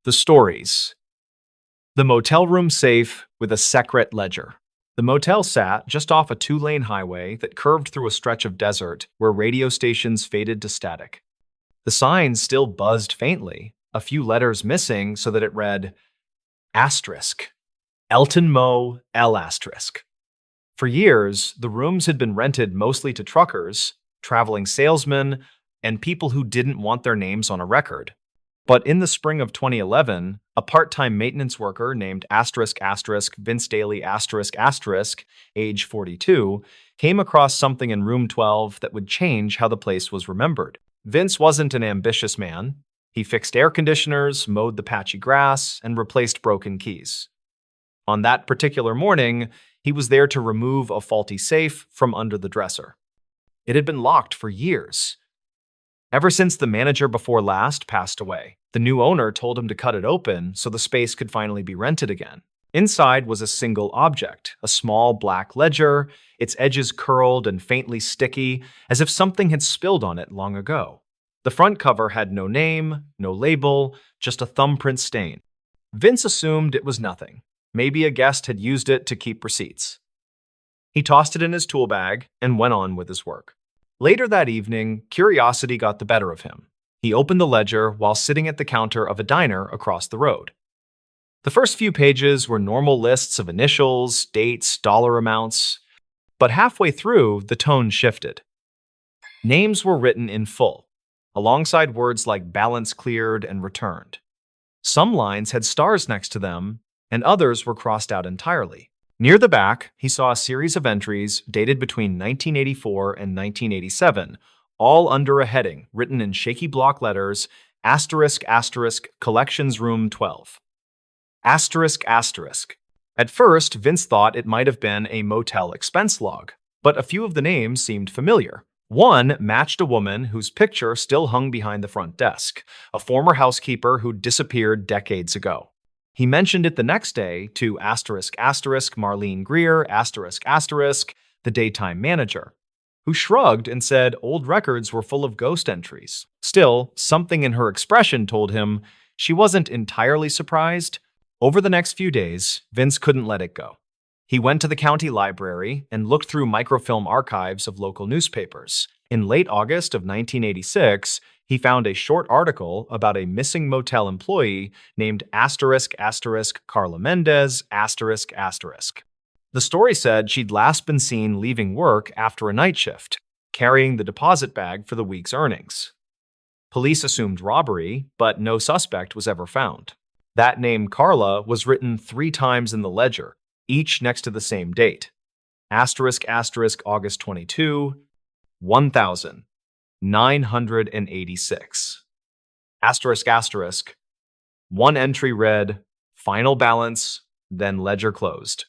The stories. The motel room safe with a secret ledger. The motel sat just off a two-lane highway that curved through a stretch of desert where radio stations faded to static. The sign still buzzed faintly, a few letters missing so that it read, asterisk, Elton Mo L asterisk. For years, the rooms had been rented mostly to truckers, traveling salesmen, and people who didn't want their names on a record. But in the spring of 2011, a part-time maintenance worker named Vince Daly age 42, came across something in room 12 that would change how the place was remembered. Vince wasn't an ambitious man. He fixed air conditioners, mowed the patchy grass, and replaced broken keys. On that particular morning, he was there to remove a faulty safe from under the dresser. It had been locked for years. Ever since the manager before last passed away, the new owner told him to cut it open so the space could finally be rented again. Inside was a single object, a small black ledger, its edges curled and faintly sticky, as if something had spilled on it long ago. The front cover had no name, no label, just a thumbprint stain. Vince assumed it was nothing. Maybe a guest had used it to keep receipts. He tossed it in his tool bag and went on with his work. Later that evening, curiosity got the better of him. He opened the ledger while sitting at the counter of a diner across the road. The first few pages were normal lists of initials, dates, dollar amounts, but halfway through, the tone shifted. Names were written in full, alongside words like balance cleared and returned. Some lines had stars next to them, and others were crossed out entirely. Near the back, he saw a series of entries dated between 1984 and 1987, all under a heading written in shaky block letters, Collections Room 12. At first, Vince thought it might have been a motel expense log, but a few of the names seemed familiar. One matched a woman whose picture still hung behind the front desk, a former housekeeper who disappeared decades ago. He mentioned it the next day to Marlene Greer, the daytime manager, who shrugged and said old records were full of ghost entries. Still, something in her expression told him she wasn't entirely surprised. Over the next few days, Vince couldn't let it go. He went to the county library and looked through microfilm archives of local newspapers. In late August of 1986, he found a short article about a missing motel employee named Carla Mendez. The story said she'd last been seen leaving work after a night shift, carrying the deposit bag for the week's earnings. Police assumed robbery, but no suspect was ever found. That name Carla was written 3 times in the ledger, each next to the same date. August 22, 1986. One entry read, final balance, then ledger closed.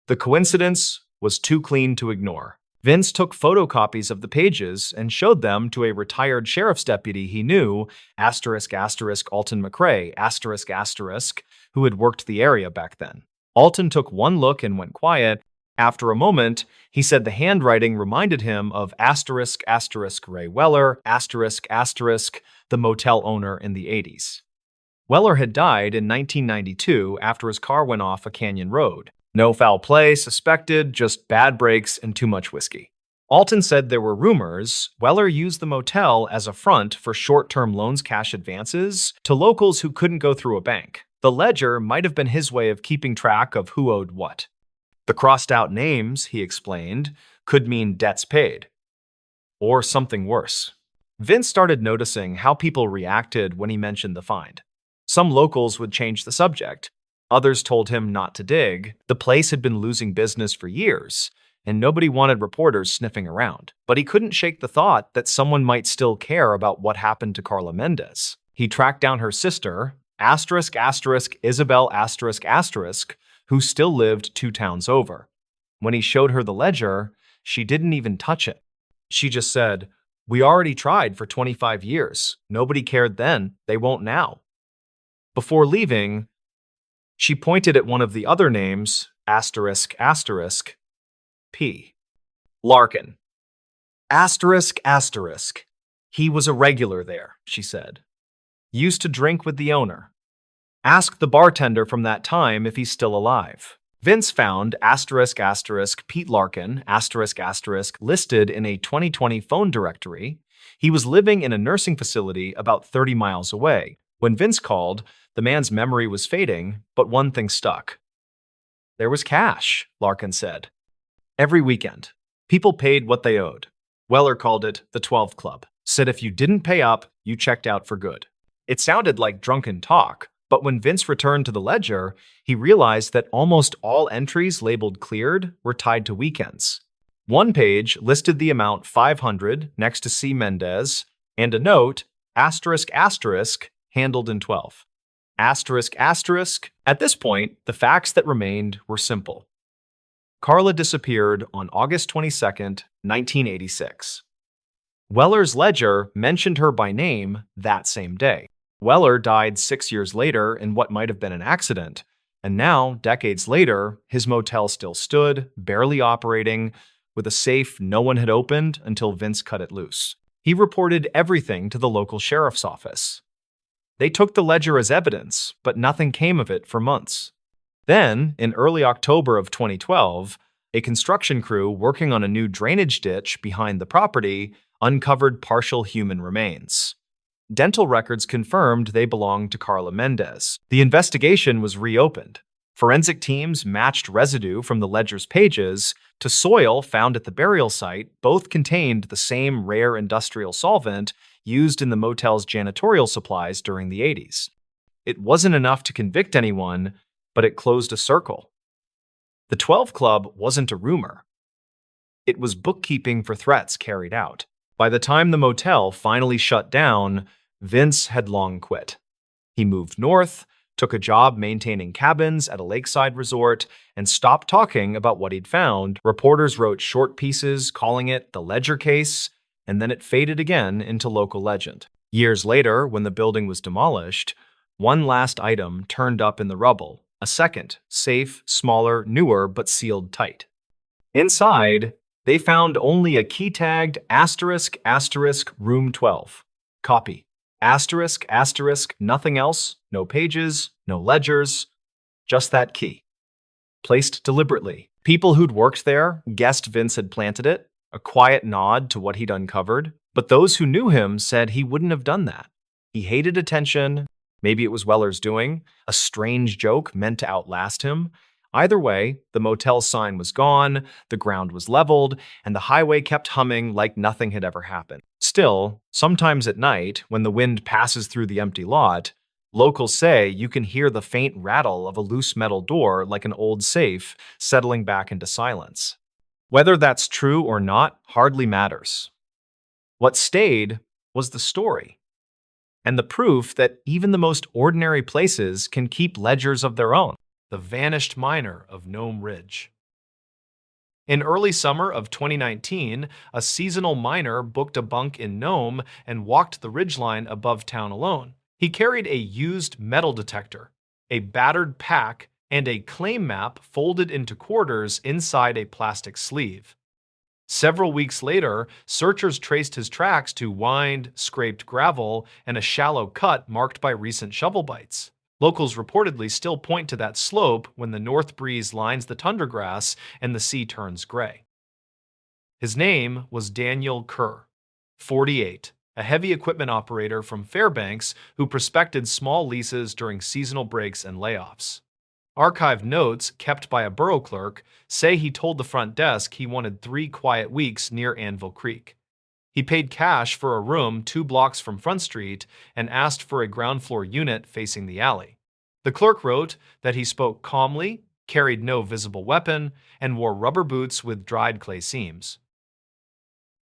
The coincidence was too clean to ignore. Vince took photocopies of the pages and showed them to a retired sheriff's deputy he knew, Alton McCrae, who had worked the area back then. Alton took one look and went quiet. After a moment, he said the handwriting reminded him of Ray Weller, the motel owner in the 80s. Weller had died in 1992 after his car went off a canyon road. No foul play suspected, just bad brakes and too much whiskey. Alton said there were rumors Weller used the motel as a front for short-term loans cash advances to locals who couldn't go through a bank. The ledger might have been his way of keeping track of who owed what. The crossed-out names, he explained, could mean debts paid. Or something worse. Vince started noticing how people reacted when he mentioned the find. Some locals would change the subject. Others told him not to dig. The place had been losing business for years, and nobody wanted reporters sniffing around. But he couldn't shake the thought that someone might still care about what happened to Carla Mendez. He tracked down her sister, Isabel who still lived 2 towns over. When he showed her the ledger, she didn't even touch it. She just said, "We already tried for 25 years. Nobody cared then. They won't now." Before leaving, she pointed at one of the other names, P. Larkin. He was a regular there, she said. Used to drink with the owner. Ask the bartender from that time if he's still alive. Vince found Pete Larkin listed in a 2020 phone directory. He was living in a nursing facility about 30 miles away. When Vince called, the man's memory was fading, but one thing stuck. There was cash, Larkin said. Every weekend, people paid what they owed. Weller called it the 12 Club. Said if you didn't pay up, you checked out for good. It sounded like drunken talk, but when Vince returned to the ledger, he realized that almost all entries labeled cleared were tied to weekends. One page listed the amount 500 next to C. Mendez, and a note, handled in 12. At this point, the facts that remained were simple. Carla disappeared on August 22, 1986. Weller's ledger mentioned her by name that same day. Weller died 6 years later in what might have been an accident, and now, decades later, his motel still stood, barely operating, with a safe no one had opened until Vince cut it loose. He reported everything to the local sheriff's office. They took the ledger as evidence, but nothing came of it for months. Then, in early October of 2012, a construction crew working on a new drainage ditch behind the property uncovered partial human remains. Dental records confirmed they belonged to Carla Mendez. The investigation was reopened. Forensic teams matched residue from the ledger's pages to soil found at the burial site. Both contained the same rare industrial solvent used in the motel's janitorial supplies during the 80s. It wasn't enough to convict anyone, but it closed a circle. The 12 Club wasn't a rumor. It was bookkeeping for threats carried out. By the time the motel finally shut down, Vince had long quit. He moved north, took a job maintaining cabins at a lakeside resort, and stopped talking about what he'd found. Reporters wrote short pieces calling it the Ledger case, and then it faded again into local legend. Years later, when the building was demolished, one last item turned up in the rubble, a second, safe, smaller, newer, but sealed tight. Inside, they found only a key-tagged room 12. Copy. Nothing else, no pages, no ledgers, just that key. Placed deliberately. People who'd worked there guessed Vince had planted it, a quiet nod to what he'd uncovered, but those who knew him said he wouldn't have done that. He hated attention. Maybe it was Weller's doing, a strange joke meant to outlast him. Either way, the motel sign was gone, the ground was leveled, and the highway kept humming like nothing had ever happened. Still, sometimes at night, when the wind passes through the empty lot, locals say you can hear the faint rattle of a loose metal door like an old safe settling back into silence. Whether that's true or not hardly matters. What stayed was the story, and the proof that even the most ordinary places can keep ledgers of their own. The vanished miner of Nome Ridge. In early summer of 2019, a seasonal miner booked a bunk in Nome and walked the ridgeline above town alone. He carried a used metal detector, a battered pack, and a claim map folded into quarters inside a plastic sleeve. Several weeks later, searchers traced his tracks to wined, scraped gravel and a shallow cut marked by recent shovel bites. Locals reportedly still point to that slope when the north breeze lines the tundra grass and the sea turns gray. His name was Daniel Kerr, 48, a heavy equipment operator from Fairbanks who prospected small leases during seasonal breaks and layoffs. Archived notes kept by a borough clerk say he told the front desk he wanted 3 quiet weeks near Anvil Creek. He paid cash for a room 2 blocks from Front Street and asked for a ground floor unit facing the alley. The clerk wrote that he spoke calmly, carried no visible weapon, and wore rubber boots with dried clay seams.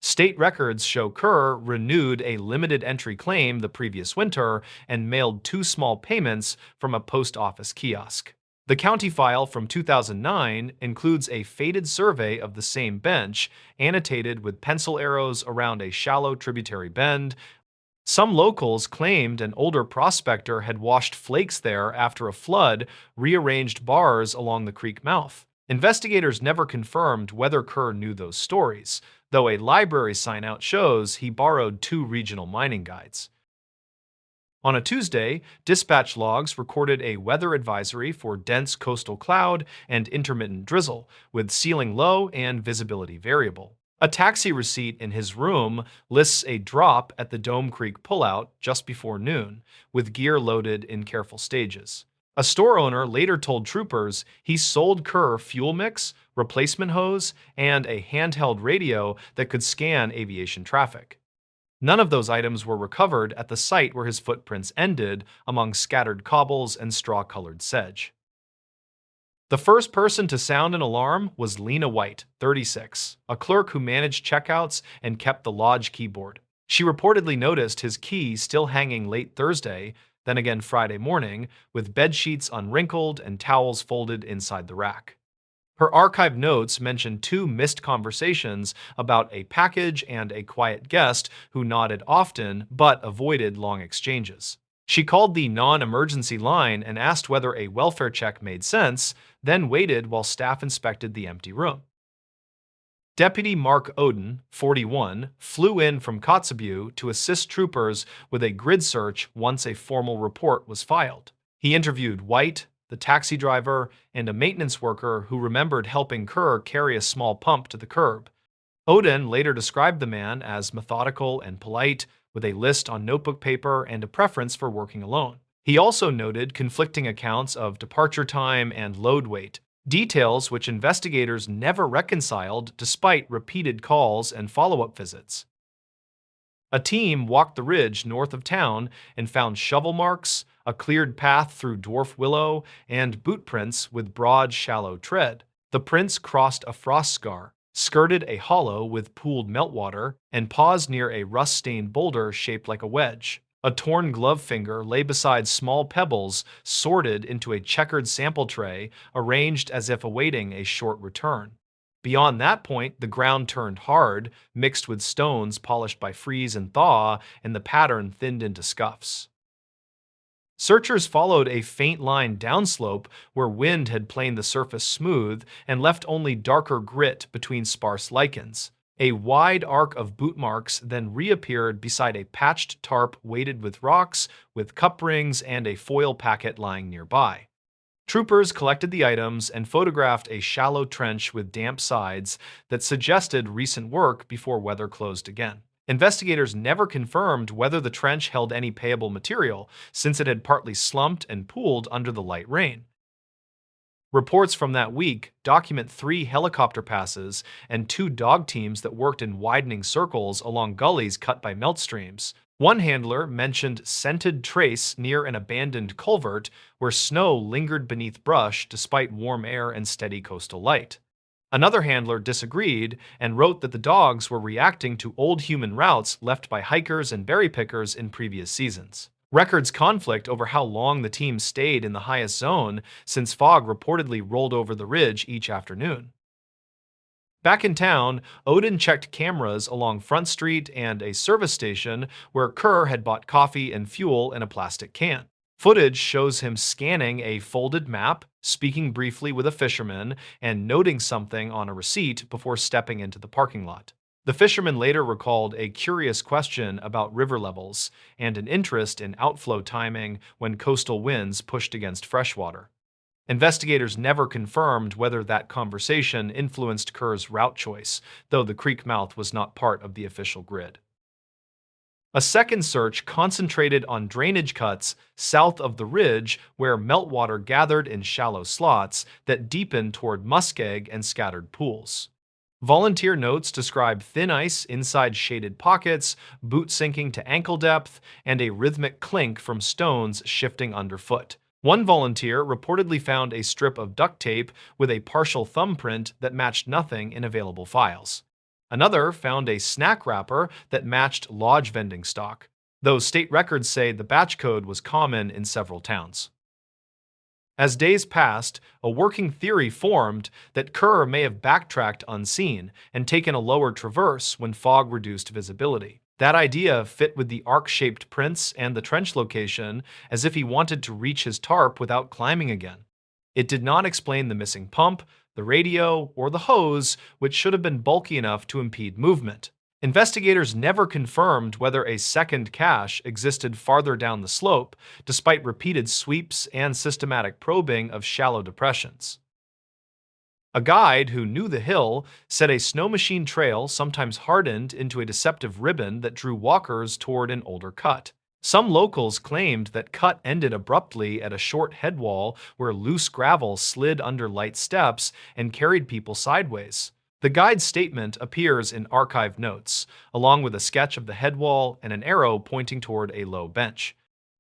State records show Kerr renewed a limited entry claim the previous winter and mailed 2 small payments from a post office kiosk. The county file from 2009 includes a faded survey of the same bench, annotated with pencil arrows around a shallow tributary bend. Some locals claimed an older prospector had washed flakes there after a flood rearranged bars along the creek mouth. Investigators never confirmed whether Kerr knew those stories, though a library sign-out shows he borrowed 2 regional mining guides. On a Tuesday, dispatch logs recorded a weather advisory for dense coastal cloud and intermittent drizzle, with ceiling low and visibility variable. A taxi receipt in his room lists a drop at the Dome Creek pullout just before noon, with gear loaded in careful stages. A store owner later told troopers he sold Kerr fuel mix, replacement hose, and a handheld radio that could scan aviation traffic. None of those items were recovered at the site where his footprints ended among scattered cobbles and straw-colored sedge. The first person to sound an alarm was Lena White, 36, a clerk who managed checkouts and kept the lodge keyboard. She reportedly noticed his key still hanging late Thursday, then again Friday morning, with bedsheets unwrinkled and towels folded inside the rack. Her archived notes mention 2 missed conversations about a package and a quiet guest who nodded often but avoided long exchanges. She called the non-emergency line and asked whether a welfare check made sense, then waited while staff inspected the empty room. Deputy Mark Oden, 41, flew in from Kotzebue to assist troopers with a grid search once a formal report was filed. He interviewed White, the taxi driver, and a maintenance worker who remembered helping Kerr carry a small pump to the curb. Oden later described the man as methodical and polite, with a list on notebook paper and a preference for working alone. He also noted conflicting accounts of departure time and load weight, details which investigators never reconciled despite repeated calls and follow-up visits. A team walked the ridge north of town and found shovel marks, a cleared path through dwarf willow, and boot prints with broad, shallow tread. The prints crossed a frost scar, skirted a hollow with pooled meltwater, and paused near a rust-stained boulder shaped like a wedge. A torn glove finger lay beside small pebbles sorted into a checkered sample tray, arranged as if awaiting a short return. Beyond that point, the ground turned hard, mixed with stones polished by freeze and thaw, and the pattern thinned into scuffs. Searchers followed a faint line downslope where wind had planed the surface smooth and left only darker grit between sparse lichens. A wide arc of boot marks then reappeared beside a patched tarp weighted with rocks, with cup rings and a foil packet lying nearby. Troopers collected the items and photographed a shallow trench with damp sides that suggested recent work before weather closed again. Investigators never confirmed whether the trench held any payable material, since it had partly slumped and pooled under the light rain. Reports from that week document 3 helicopter passes and 2 dog teams that worked in widening circles along gullies cut by melt streams. One handler mentioned scented trace near an abandoned culvert where snow lingered beneath brush despite warm air and steady coastal light. Another handler disagreed and wrote that the dogs were reacting to old human routes left by hikers and berry pickers in previous seasons. Records conflict over how long the team stayed in the highest zone, since fog reportedly rolled over the ridge each afternoon. Back in town, Oden checked cameras along Front Street and a service station where Kerr had bought coffee and fuel in a plastic can. Footage shows him scanning a folded map, speaking briefly with a fisherman, and noting something on a receipt before stepping into the parking lot. The fisherman later recalled a curious question about river levels and an interest in outflow timing when coastal winds pushed against freshwater. Investigators never confirmed whether that conversation influenced Kerr's route choice, though the creek mouth was not part of the official grid. A second search concentrated on drainage cuts south of the ridge where meltwater gathered in shallow slots that deepened toward muskeg and scattered pools. Volunteer notes describe thin ice inside shaded pockets, boot sinking to ankle depth, and a rhythmic clink from stones shifting underfoot. One volunteer reportedly found a strip of duct tape with a partial thumbprint that matched nothing in available files. Another found a snack wrapper that matched lodge vending stock, though state records say the batch code was common in several towns. As days passed, a working theory formed that Kerr may have backtracked unseen and taken a lower traverse when fog reduced visibility. That idea fit with the arc-shaped prints and the trench location, as if he wanted to reach his tarp without climbing again. It did not explain the missing pump, the radio, or the hose, which should have been bulky enough to impede movement. Investigators never confirmed whether a second cache existed farther down the slope, despite repeated sweeps and systematic probing of shallow depressions. A guide who knew the hill said a snow machine trail sometimes hardened into a deceptive ribbon that drew walkers toward an older cut. Some locals claimed that cut ended abruptly at a short headwall where loose gravel slid under light steps and carried people sideways. The guide's statement appears in archive notes, along with a sketch of the headwall and an arrow pointing toward a low bench.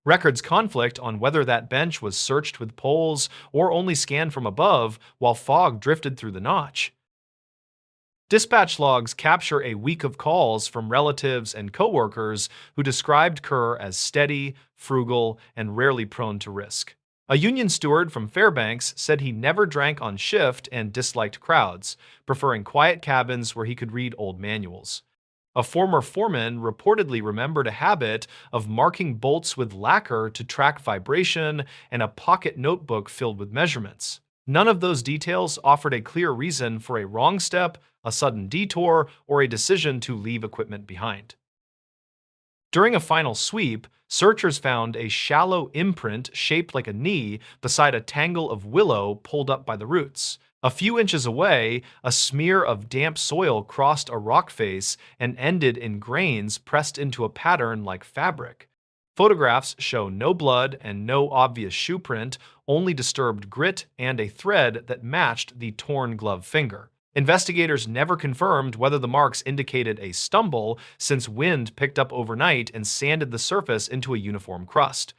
Records conflict on whether that bench was searched with poles or only scanned from above while fog drifted through the notch. Dispatch logs capture a week of calls from relatives and coworkers who described Kerr as steady, frugal, and rarely prone to risk. A union steward from Fairbanks said he never drank on shift and disliked crowds, preferring quiet cabins where he could read old manuals. A former foreman reportedly remembered a habit of marking bolts with lacquer to track vibration and a pocket notebook filled with measurements. None of those details offered a clear reason for a wrong step, a sudden detour, or a decision to leave equipment behind. During a final sweep, searchers found a shallow imprint shaped like a knee beside a tangle of willow pulled up by the roots. A few inches away, a smear of damp soil crossed a rock face and ended in grains pressed into a pattern like fabric. Photographs show no blood and no obvious shoe print, only disturbed grit and a thread that matched the torn glove finger. Investigators never confirmed whether the marks indicated a stumble, since wind picked up overnight and sanded the surface into a uniform crust.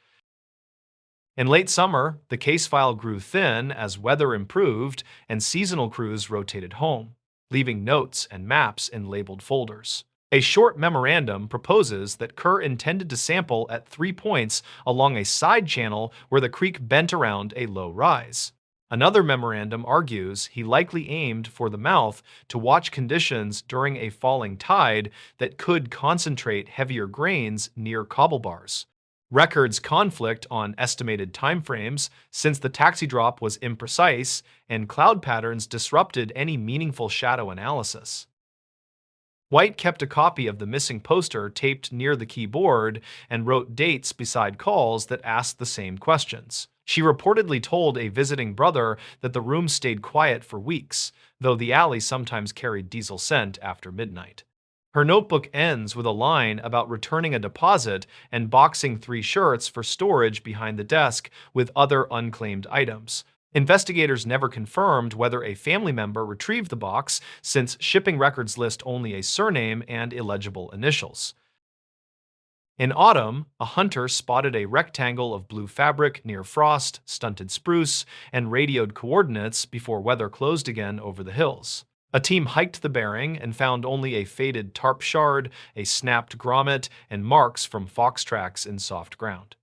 In late summer, the case file grew thin as weather improved and seasonal crews rotated home, leaving notes and maps in labeled folders. A short memorandum proposes that Kerr intended to sample at 3 points along a side channel where the creek bent around a low rise. Another memorandum argues he likely aimed for the mouth to watch conditions during a falling tide that could concentrate heavier grains near cobble bars. Records conflict on estimated timeframes, since the taxi drop was imprecise and cloud patterns disrupted any meaningful shadow analysis. White kept a copy of the missing poster taped near the keyboard and wrote dates beside calls that asked the same questions. She reportedly told a visiting brother that the room stayed quiet for weeks, though the alley sometimes carried diesel scent after midnight. Her notebook ends with a line about returning a deposit and boxing 3 shirts for storage behind the desk with other unclaimed items. Investigators never confirmed whether a family member retrieved the box, since shipping records list only a surname and illegible initials. In autumn, a hunter spotted a rectangle of blue fabric near frost, stunted spruce, and radioed coordinates before weather closed again over the hills. A team hiked the bearing and found only a faded tarp shard, a snapped grommet, and marks from fox tracks in soft ground.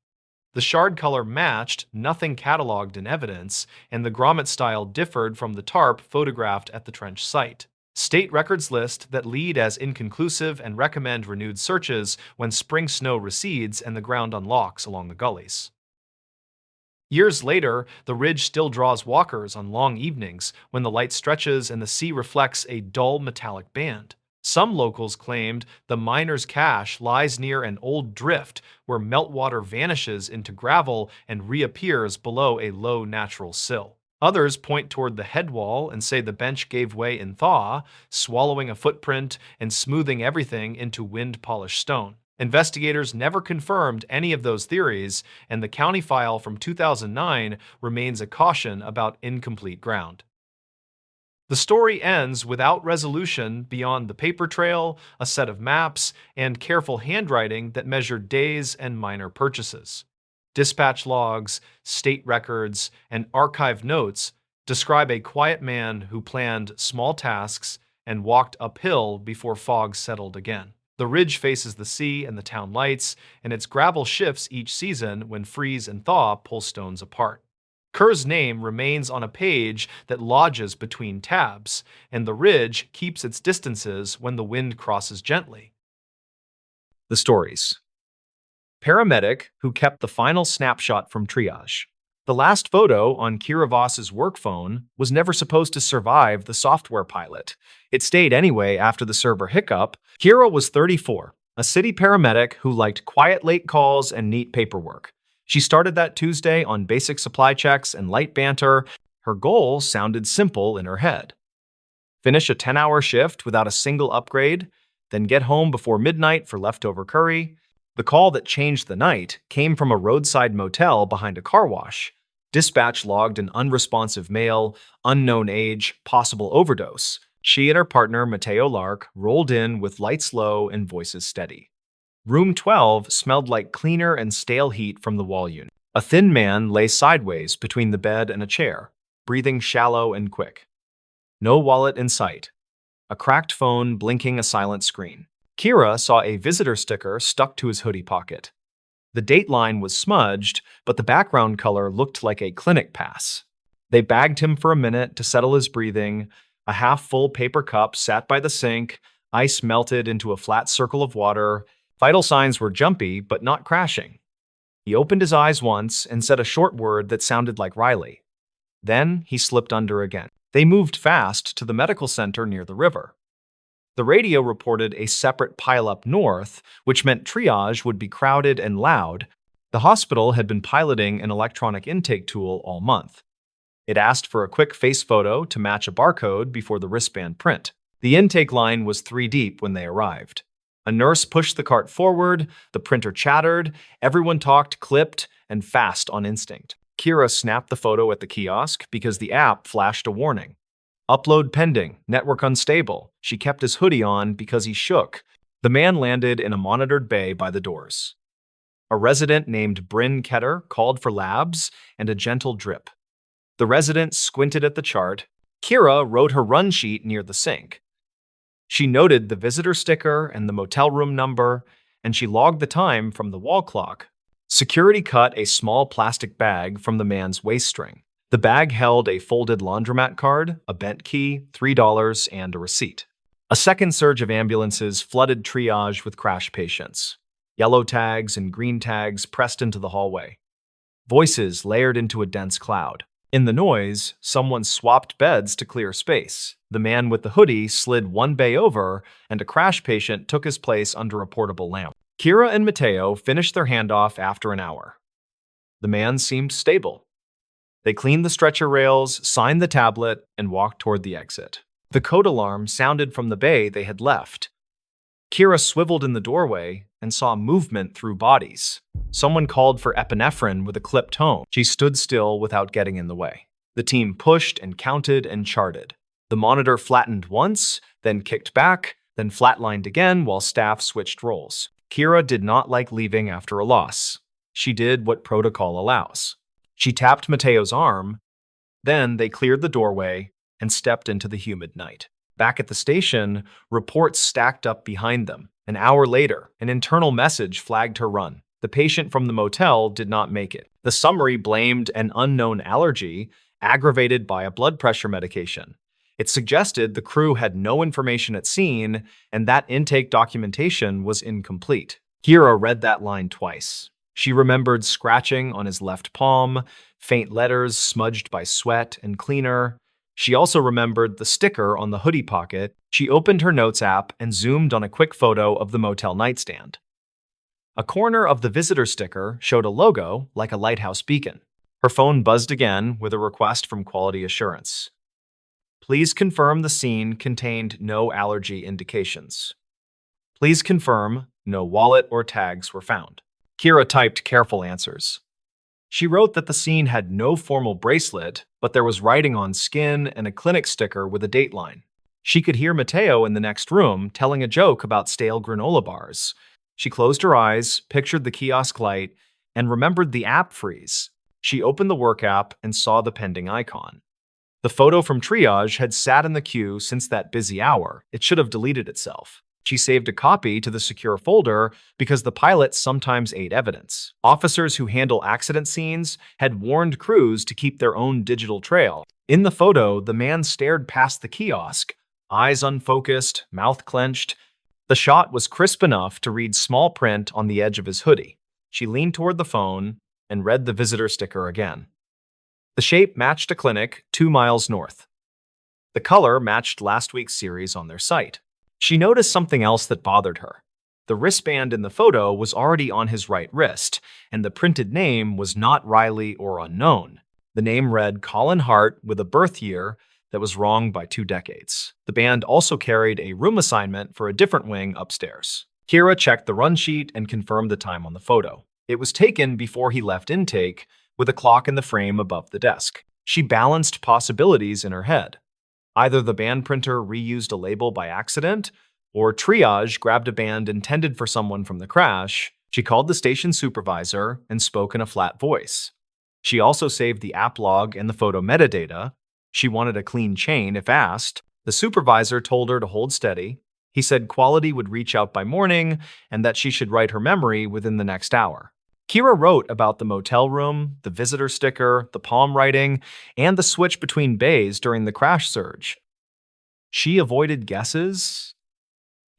The shard color matched nothing cataloged in evidence, and the grommet style differed from the tarp photographed at the trench site. State records list that lead as inconclusive and recommend renewed searches when spring snow recedes and the ground unlocks along the gullies. Years later, the ridge still draws walkers on long evenings when the light stretches and the sea reflects a dull metallic band. Some locals claimed the miner's cache lies near an old drift where meltwater vanishes into gravel and reappears below a low natural sill. Others point toward the headwall and say the bench gave way in thaw, swallowing a footprint and smoothing everything into wind-polished stone. Investigators never confirmed any of those theories, and the county file from 2009 remains a caution about incomplete ground. The story ends without resolution beyond the paper trail, a set of maps, and careful handwriting that measured days and minor purchases. Dispatch logs, state records, and archive notes describe a quiet man who planned small tasks and walked uphill before fog settled again. The ridge faces the sea and the town lights, and its gravel shifts each season when freeze and thaw pull stones apart. Kerr's name remains on a page that lodges between tabs, and the ridge keeps its distances when the wind crosses gently. The stories. Paramedic who kept the final snapshot from triage. The last photo on Kira Voss's work phone was never supposed to survive the software pilot. It stayed anyway after the server hiccup. Kira was 34, a city paramedic who liked quiet late calls and neat paperwork. She started that Tuesday on basic supply checks and light banter. Her goal sounded simple in her head: finish a 10-hour shift without a single upgrade, then get home before midnight for leftover curry. The call that changed the night came from a roadside motel behind a car wash. Dispatch logged an unresponsive male, unknown age, possible overdose. She and her partner, Mateo Lark, rolled in with lights low and voices steady. Room 12 smelled like cleaner and stale heat from the wall unit. A thin man lay sideways between the bed and a chair, breathing shallow and quick. No wallet in sight. A cracked phone blinking a silent screen. Kira saw a visitor sticker stuck to his hoodie pocket. The date line was smudged, but the background color looked like a clinic pass. They bagged him for a minute to settle his breathing. A half-full paper cup sat by the sink. Ice melted into a flat circle of water. Vital signs were jumpy, but not crashing. He opened his eyes once and said a short word that sounded like Riley. Then he slipped under again. They moved fast to the medical center near the river. The radio reported a separate pileup north, which meant triage would be crowded and loud. The hospital had been piloting an electronic intake tool all month. It asked for a quick face photo to match a barcode before the wristband print. The intake line was 3 deep when they arrived. A nurse pushed the cart forward, the printer chattered, everyone talked clipped and fast on instinct. Kira snapped the photo at the kiosk because the app flashed a warning. Upload pending, network unstable. She kept his hoodie on because he shook. The man landed in a monitored bay by the doors. A resident named Bryn Ketter called for labs and a gentle drip. The resident squinted at the chart. Kira wrote her run sheet near the sink. She noted the visitor sticker and the motel room number, and she logged the time from the wall clock. Security cut a small plastic bag from the man's waist string. The bag held a folded laundromat card, a bent key, $3, and a receipt. A second surge of ambulances flooded triage with crash patients. Yellow tags and green tags pressed into the hallway. Voices layered into a dense cloud. In the noise, someone swapped beds to clear space. The man with the hoodie slid one bay over, and a crash patient took his place under a portable lamp. Kira and Mateo finished their handoff after an hour. The man seemed stable. They cleaned the stretcher rails, signed the tablet, and walked toward the exit. The code alarm sounded from the bay they had left. Kira swiveled in the doorway and saw movement through bodies. Someone called for epinephrine with a clipped tone. She stood still without getting in the way. The team pushed and counted and charted. The monitor flattened once, then kicked back, then flatlined again while staff switched roles. Kira did not like leaving after a loss. She did what protocol allows. She tapped Mateo's arm. Then they cleared the doorway and stepped into the humid night. Back at the station, reports stacked up behind them. An hour later, an internal message flagged her run. The patient from the motel did not make it. The summary blamed an unknown allergy aggravated by a blood pressure medication. It suggested the crew had no information at scene and that intake documentation was incomplete. Kira read that line twice. She remembered scratching on his left palm, faint letters smudged by sweat and cleaner. She also remembered the sticker on the hoodie pocket. She opened her notes app and zoomed on a quick photo of the motel nightstand. A corner of the visitor sticker showed a logo like a lighthouse beacon. Her phone buzzed again with a request from quality assurance. Please confirm the scene contained no allergy indications. Please confirm no wallet or tags were found. Kira typed careful answers. She wrote that the scene had no formal bracelet, but there was writing on skin and a clinic sticker with a date line. She could hear Mateo in the next room telling a joke about stale granola bars. She closed her eyes, pictured the kiosk light, and remembered the app freeze. She opened the work app and saw the pending icon. The photo from triage had sat in the queue since that busy hour. It should have deleted itself. She saved a copy to the secure folder because the pilots sometimes ate evidence. Officers who handle accident scenes had warned crews to keep their own digital trail. In the photo, the man stared past the kiosk, eyes unfocused, mouth clenched. The shot was crisp enough to read small print on the edge of his hoodie. She leaned toward the phone and read the visitor sticker again. The shape matched a clinic 2 miles north. The color matched last week's series on their site. She noticed something else that bothered her. The wristband in the photo was already on his right wrist, and the printed name was not Riley or unknown. The name read Colin Hart with a birth year that was wrong by 2 decades. The band also carried a room assignment for a different wing upstairs. Kira checked the run sheet and confirmed the time on the photo. It was taken before he left intake, with a clock in the frame above the desk. She balanced possibilities in her head. Either the band printer reused a label by accident, or Triage grabbed a band intended for someone from the crash. She called the station supervisor and spoke in a flat voice. She also saved the app log and the photo metadata. She wanted a clean chain if asked. The supervisor told her to hold steady. He said quality would reach out by morning and that she should write her memory within the next hour. Kira wrote about the motel room, the visitor sticker, the palm writing, and the switch between bays during the crash surge. She avoided guesses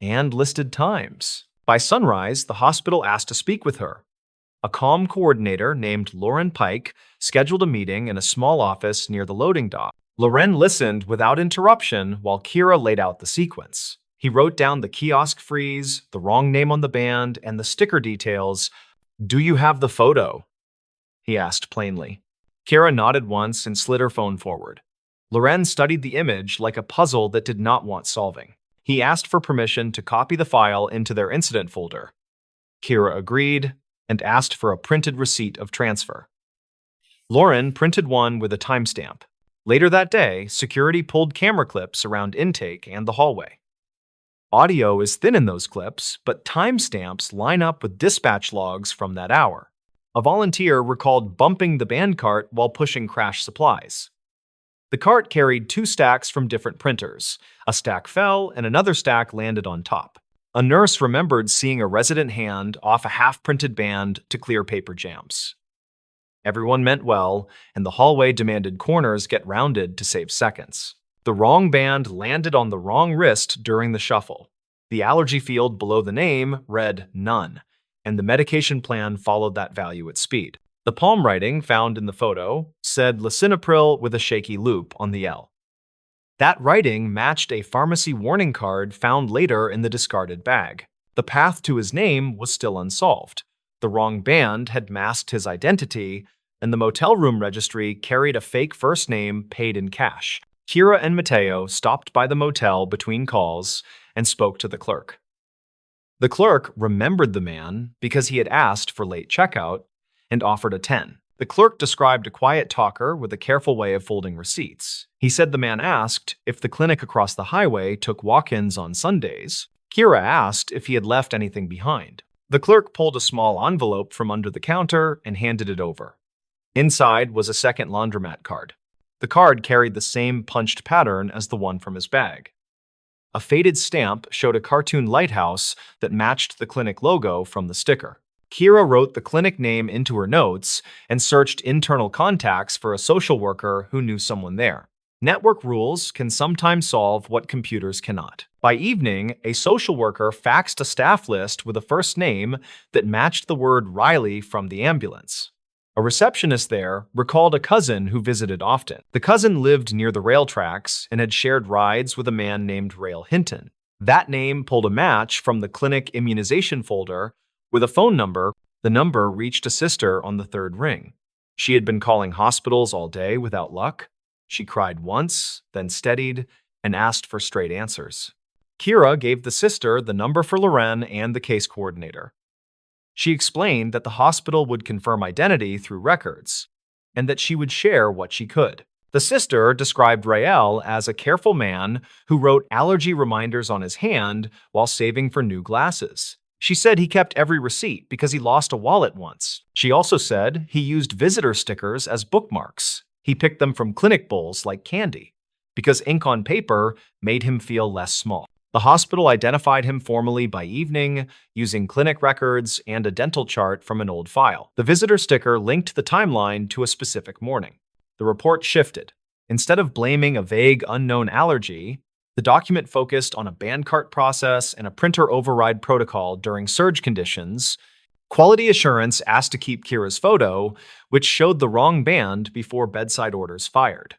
and listed times. By sunrise, the hospital asked to speak with her. A comm coordinator named Lauren Pike scheduled a meeting in a small office near the loading dock. Lauren listened without interruption while Kira laid out the sequence. He wrote down the kiosk freeze, the wrong name on the band, and the sticker details. "Do you have the photo?" he asked plainly. Kira nodded once and slid her phone forward. Loren studied the image like a puzzle that did not want solving. He asked for permission to copy the file into their incident folder. Kira agreed and asked for a printed receipt of transfer. Lauren printed one with a timestamp. Later that day, security pulled camera clips around intake and the hallway. Audio is thin in those clips, but timestamps line up with dispatch logs from that hour. A volunteer recalled bumping the band cart while pushing crash supplies. The cart carried 2 stacks from different printers. A stack fell and another stack landed on top. A nurse remembered seeing a resident hand off a half-printed band to clear paper jams. Everyone meant well, and the hallway demanded corners get rounded to save seconds. The wrong band landed on the wrong wrist during the shuffle. The allergy field below the name read none, and the medication plan followed that value at speed. The palm writing found in the photo said lisinopril with a shaky loop on the L. That writing matched a pharmacy warning card found later in the discarded bag. The path to his name was still unsolved. The wrong band had masked his identity, and the motel room registry carried a fake first name paid in cash. Kira and Mateo stopped by the motel between calls and spoke to the clerk. The clerk remembered the man because he had asked for late checkout and offered a 10. The clerk described a quiet talker with a careful way of folding receipts. He said the man asked if the clinic across the highway took walk-ins on Sundays. Kira asked if he had left anything behind. The clerk pulled a small envelope from under the counter and handed it over. Inside was a second laundromat card. The card carried the same punched pattern as the one from his bag. A faded stamp showed a cartoon lighthouse that matched the clinic logo from the sticker. Kira wrote the clinic name into her notes and searched internal contacts for a social worker who knew someone there. Network rules can sometimes solve what computers cannot. By evening, a social worker faxed a staff list with a first name that matched the word Riley from the ambulance. A receptionist there recalled a cousin who visited often. The cousin lived near the rail tracks and had shared rides with a man named Rail Hinton. That name pulled a match from the clinic immunization folder with a phone number. The number reached a sister on the third ring. She had been calling hospitals all day without luck. She cried once, then steadied, and asked for straight answers. Kira gave the sister the number for Loren and the case coordinator. She explained that the hospital would confirm identity through records, and that she would share what she could. The sister described Rael as a careful man who wrote allergy reminders on his hand while saving for new glasses. She said he kept every receipt because he lost a wallet once. She also said he used visitor stickers as bookmarks. He picked them from clinic bowls like candy, because ink on paper made him feel less small. The hospital identified him formally by evening, using clinic records and a dental chart from an old file. The visitor sticker linked the timeline to a specific morning. The report shifted. Instead of blaming a vague, unknown allergy, the document focused on a band cart process and a printer override protocol during surge conditions. Quality assurance asked to keep Kira's photo, which showed the wrong band before bedside orders fired.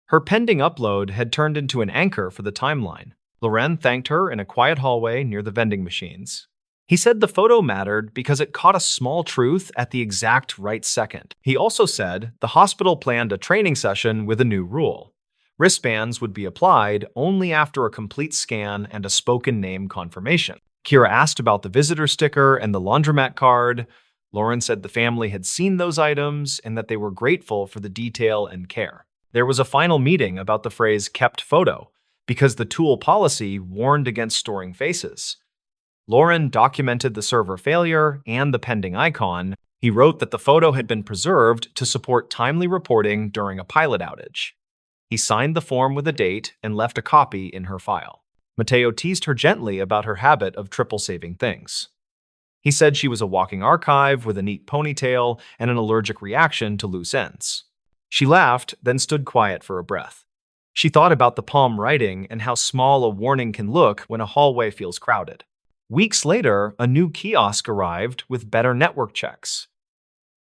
Her pending upload had turned into an anchor for the timeline. Loren thanked her in a quiet hallway near the vending machines. He said the photo mattered because it caught a small truth at the exact right second. He also said the hospital planned a training session with a new rule. Wristbands would be applied only after a complete scan and a spoken name confirmation. Kira asked about the visitor sticker and the laundromat card. Lauren said the family had seen those items and that they were grateful for the detail and care. There was a final meeting about the phrase kept photo because the tool policy warned against storing faces. Lauren documented the server failure and the pending icon. He wrote that the photo had been preserved to support timely reporting during a pilot outage. He signed the form with a date and left a copy in her file. Mateo teased her gently about her habit of triple-saving things. He said she was a walking archive with a neat ponytail and an allergic reaction to loose ends. She laughed, then stood quiet for a breath. She thought about the palm writing and how small a warning can look when a hallway feels crowded. Weeks later, a new kiosk arrived with better network checks.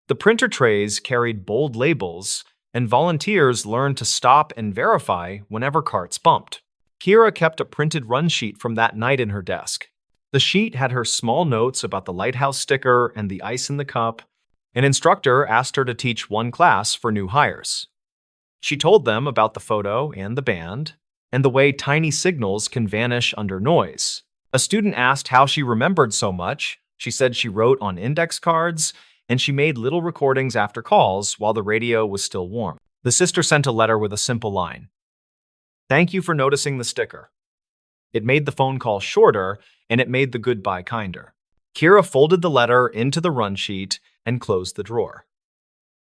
The printer trays carried bold labels, and volunteers learned to stop and verify whenever carts bumped. Kira kept a printed run sheet from that night in her desk. The sheet had her small notes about the lighthouse sticker and the ice in the cup. An instructor asked her to teach one class for new hires. She told them about the photo and the band, and the way tiny signals can vanish under noise. A student asked how she remembered so much. She said she wrote on index cards, and she made little recordings after calls while the radio was still warm. The sister sent a letter with a simple line. "Thank you for noticing the sticker." It made the phone call shorter, and it made the goodbye kinder. Kira folded the letter into the run sheet and closed the drawer.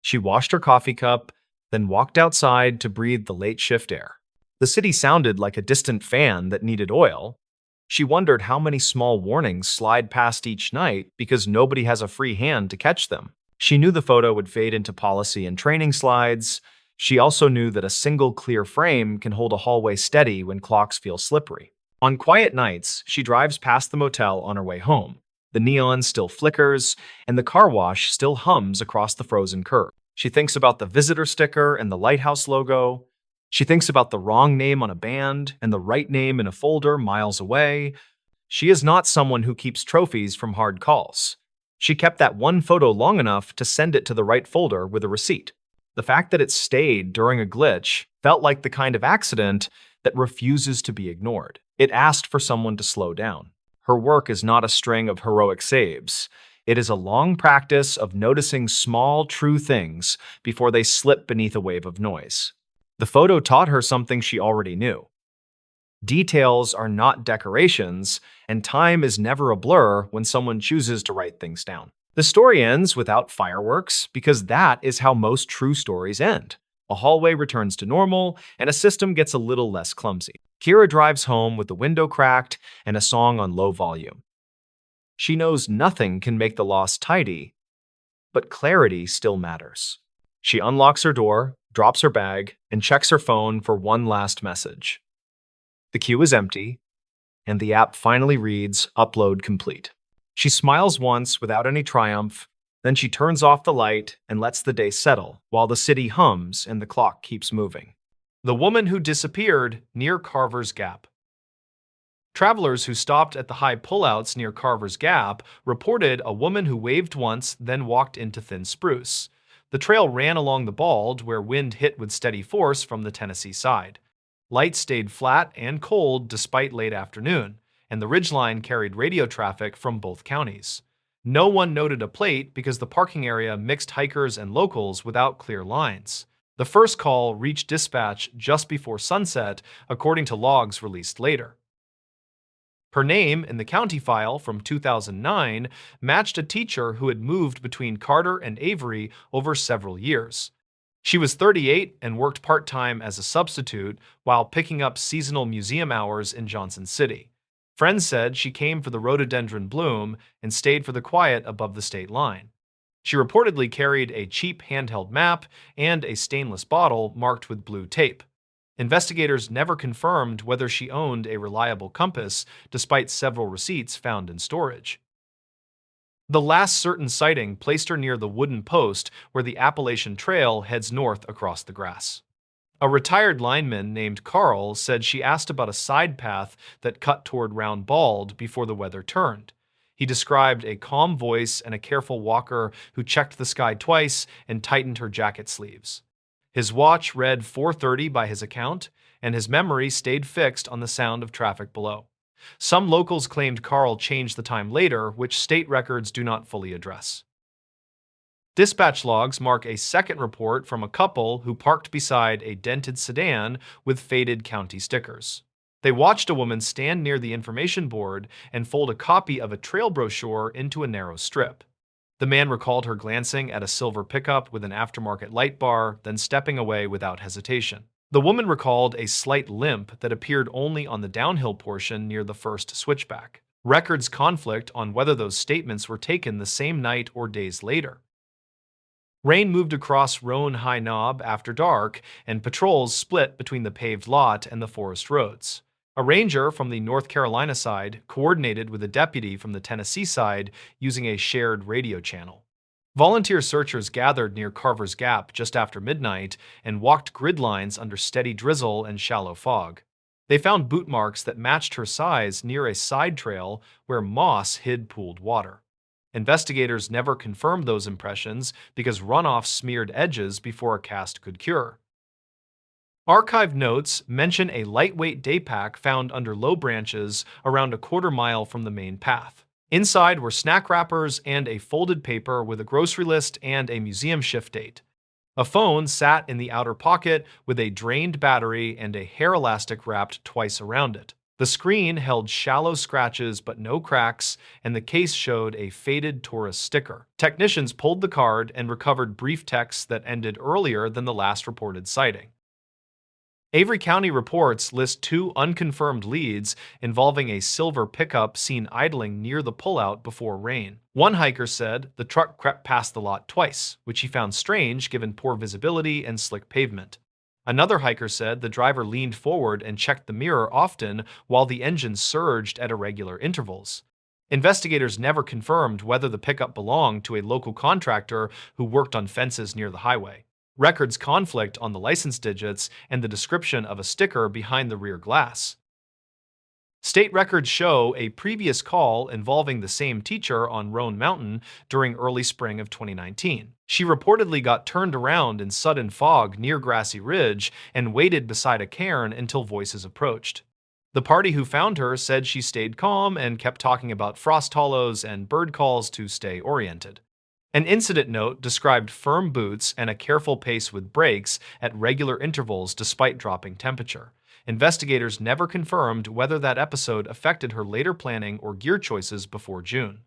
She washed her coffee cup, then walked outside to breathe the late shift air. The city sounded like a distant fan that needed oil. She wondered how many small warnings slide past each night because nobody has a free hand to catch them. She knew the photo would fade into policy and training slides. She also knew that a single clear frame can hold a hallway steady when clocks feel slippery. On quiet nights, she drives past the motel on her way home. The neon still flickers, and the car wash still hums across the frozen curb. She thinks about the visitor sticker and the lighthouse logo. She thinks about the wrong name on a band and the right name in a folder miles away. She is not someone who keeps trophies from hard calls. She kept that one photo long enough to send it to the right folder with a receipt. The fact that it stayed during a glitch felt like the kind of accident that refuses to be ignored. It asked for someone to slow down. Her work is not a string of heroic saves. It is a long practice of noticing small, true things before they slip beneath a wave of noise. The photo taught her something she already knew. Details are not decorations, and time is never a blur when someone chooses to write things down. The story ends without fireworks because that is how most true stories end. A hallway returns to normal, and a system gets a little less clumsy. Kira drives home with the window cracked and a song on low volume. She knows nothing can make the loss tidy, but clarity still matters. She unlocks her door, drops her bag, and checks her phone for one last message. The queue is empty, and the app finally reads, "Upload complete." She smiles once without any triumph, then she turns off the light and lets the day settle while the city hums and the clock keeps moving. The woman who disappeared near Carver's Gap. Travelers who stopped at the high pullouts near Carver's Gap reported a woman who waved once, then walked into thin spruce. The trail ran along the bald, where wind hit with steady force from the Tennessee side. Lights stayed flat and cold despite late afternoon, and the ridgeline carried radio traffic from both counties. No one noted a plate because the parking area mixed hikers and locals without clear lines. The first call reached dispatch just before sunset, according to logs released later. Her name in the county file from 2009 matched a teacher who had moved between Carter and Avery over several years. She was 38 and worked part-time as a substitute while picking up seasonal museum hours in Johnson City. Friends said she came for the rhododendron bloom and stayed for the quiet above the state line. She reportedly carried a cheap handheld map and a stainless bottle marked with blue tape. Investigators never confirmed whether she owned a reliable compass, despite several receipts found in storage. The last certain sighting placed her near the wooden post where the Appalachian Trail heads north across the grass. A retired lineman named Carl said she asked about a side path that cut toward Round Bald before the weather turned. He described a calm voice and a careful walker who checked the sky twice and tightened her jacket sleeves. His watch read 4:30 by his account, and his memory stayed fixed on the sound of traffic below. Some locals claimed Carl changed the time later, which state records do not fully address. Dispatch logs mark a second report from a couple who parked beside a dented sedan with faded county stickers. They watched a woman stand near the information board and fold a copy of a trail brochure into a narrow strip. The man recalled her glancing at a silver pickup with an aftermarket light bar, then stepping away without hesitation. The woman recalled a slight limp that appeared only on the downhill portion near the first switchback. Records conflict on whether those statements were taken the same night or days later. Rain moved across Roan High Knob after dark, and patrols split between the paved lot and the forest roads. A ranger from the North Carolina side coordinated with a deputy from the Tennessee side using a shared radio channel. Volunteer searchers gathered near Carver's Gap just after midnight and walked grid lines under steady drizzle and shallow fog. They found boot marks that matched her size near a side trail where moss hid pooled water. Investigators never confirmed those impressions because runoff smeared edges before a cast could cure. Archived notes mention a lightweight day pack found under low branches around a quarter-mile from the main path. Inside were snack wrappers and a folded paper with a grocery list and a museum shift date. A phone sat in the outer pocket with a drained battery and a hair elastic wrapped twice around it. The screen held shallow scratches but no cracks, and the case showed a faded tourist sticker. Technicians pulled the card and recovered brief texts that ended earlier than the last reported sighting. Avery County reports list 2 unconfirmed leads involving a silver pickup seen idling near the pullout before rain. One hiker said the truck crept past the lot twice, which he found strange given poor visibility and slick pavement. Another hiker said the driver leaned forward and checked the mirror often while the engine surged at irregular intervals. Investigators never confirmed whether the pickup belonged to a local contractor who worked on fences near the highway. Records conflict on the license digits and the description of a sticker behind the rear glass. State records show a previous call involving the same teacher on Roan Mountain during early spring of 2019. She reportedly got turned around in sudden fog near Grassy Ridge and waited beside a cairn until voices approached. The party who found her said she stayed calm and kept talking about frost hollows and bird calls to stay oriented. An incident note described firm boots and a careful pace with brakes at regular intervals despite dropping temperature. Investigators never confirmed whether that episode affected her later planning or gear choices before June.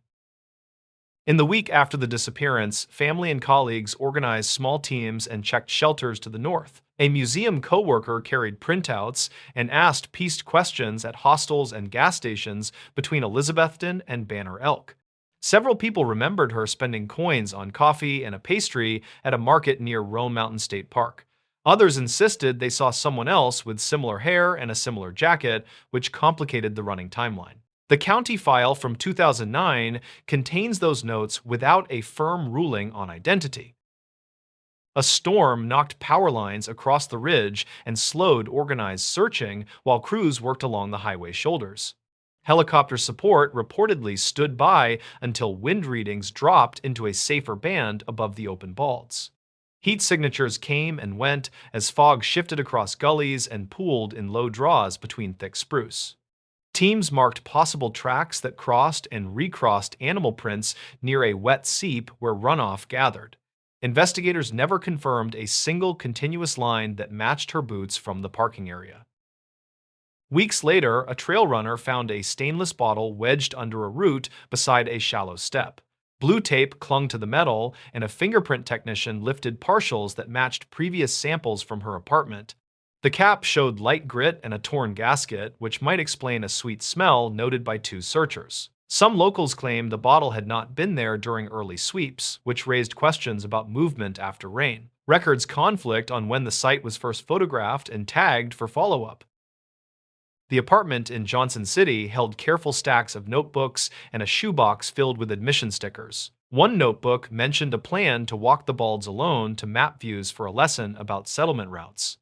In the week after the disappearance, family and colleagues organized small teams and checked shelters to the north. A museum co-worker carried printouts and asked pieced questions at hostels and gas stations between Elizabethton and Banner Elk. Several people remembered her spending coins on coffee and a pastry at a market near Roan Mountain State Park. Others insisted they saw someone else with similar hair and a similar jacket, which complicated the running timeline. The county file from 2009 contains those notes without a firm ruling on identity. A storm knocked power lines across the ridge and slowed organized searching while crews worked along the highway shoulders. Helicopter support reportedly stood by until wind readings dropped into a safer band above the open balds. Heat signatures came and went as fog shifted across gullies and pooled in low draws between thick spruce. Teams marked possible tracks that crossed and recrossed animal prints near a wet seep where runoff gathered. Investigators never confirmed a single continuous line that matched her boots from the parking area. Weeks later, a trail runner found a stainless bottle wedged under a root beside a shallow step. Blue tape clung to the metal, and a fingerprint technician lifted partials that matched previous samples from her apartment. The cap showed light grit and a torn gasket, which might explain a sweet smell noted by 2 searchers. Some locals claim the bottle had not been there during early sweeps, which raised questions about movement after rain. Records conflict on when the site was first photographed and tagged for follow-up. The apartment in Johnson City held careful stacks of notebooks and a shoebox filled with admission stickers. One notebook mentioned a plan to walk the Balds alone to map views for a lesson about settlement routes.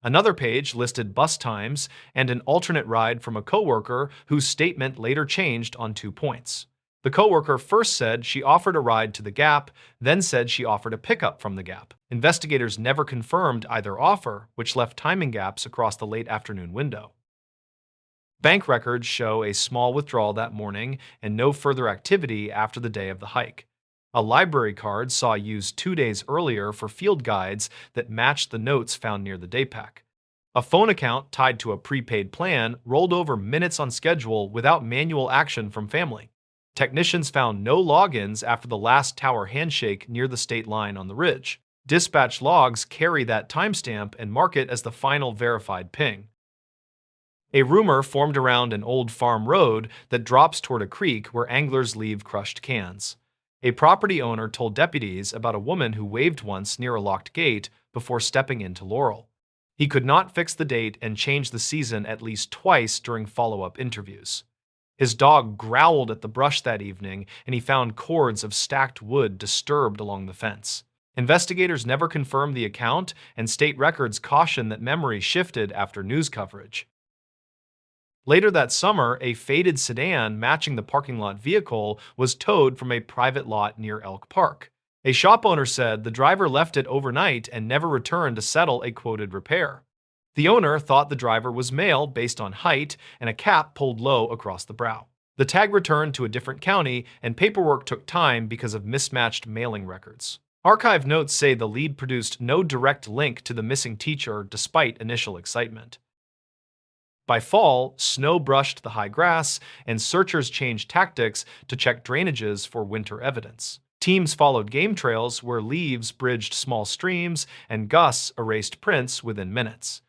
Another page listed bus times and an alternate ride from a coworker whose statement later changed on 2 points. The coworker first said she offered a ride to the Gap, then said she offered a pickup from the Gap. Investigators never confirmed either offer, which left timing gaps across the late afternoon window. Bank records show a small withdrawal that morning and no further activity after the day of the hike. A library card saw used 2 days earlier for field guides that matched the notes found near the day pack. A phone account tied to a prepaid plan rolled over minutes on schedule without manual action from family. Technicians found no logins after the last tower handshake near the state line on the ridge. Dispatch logs carry that timestamp and mark it as the final verified ping. A rumor formed around an old farm road that drops toward a creek where anglers leave crushed cans. A property owner told deputies about a woman who waved once near a locked gate before stepping into Laurel. He could not fix the date and changed the season at least twice during follow-up interviews. His dog growled at the brush that evening, and he found cords of stacked wood disturbed along the fence. Investigators never confirmed the account, and state records caution that memory shifted after news coverage. Later that summer, a faded sedan matching the parking lot vehicle was towed from a private lot near Elk Park. A shop owner said the driver left it overnight and never returned to settle a quoted repair. The owner thought the driver was male based on height and a cap pulled low across the brow. The tag returned to a different county, and paperwork took time because of mismatched mailing records. Archive notes say the lead produced no direct link to the missing teacher despite initial excitement. By fall, snow brushed the high grass, and searchers changed tactics to check drainages for winter evidence. Teams followed game trails where leaves bridged small streams and gusts erased prints within minutes.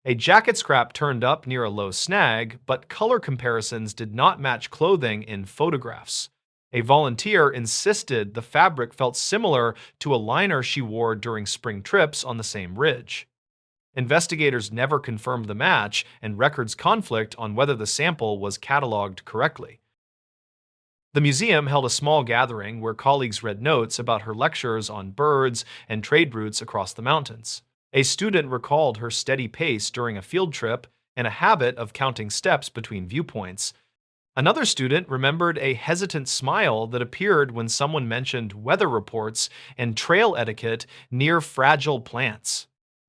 A jacket scrap turned up near a low snag, but color comparisons did not match clothing in photographs. A volunteer insisted the fabric felt similar to a liner she wore during spring trips on the same ridge. Investigators never confirmed the match, and records conflict on whether the sample was cataloged correctly. The museum held a small gathering where colleagues read notes about her lectures on birds and trade routes across the mountains. A student recalled her steady pace during a field trip and a habit of counting steps between viewpoints. Another student remembered a hesitant smile that appeared when someone mentioned weather reports and trail etiquette near fragile plants.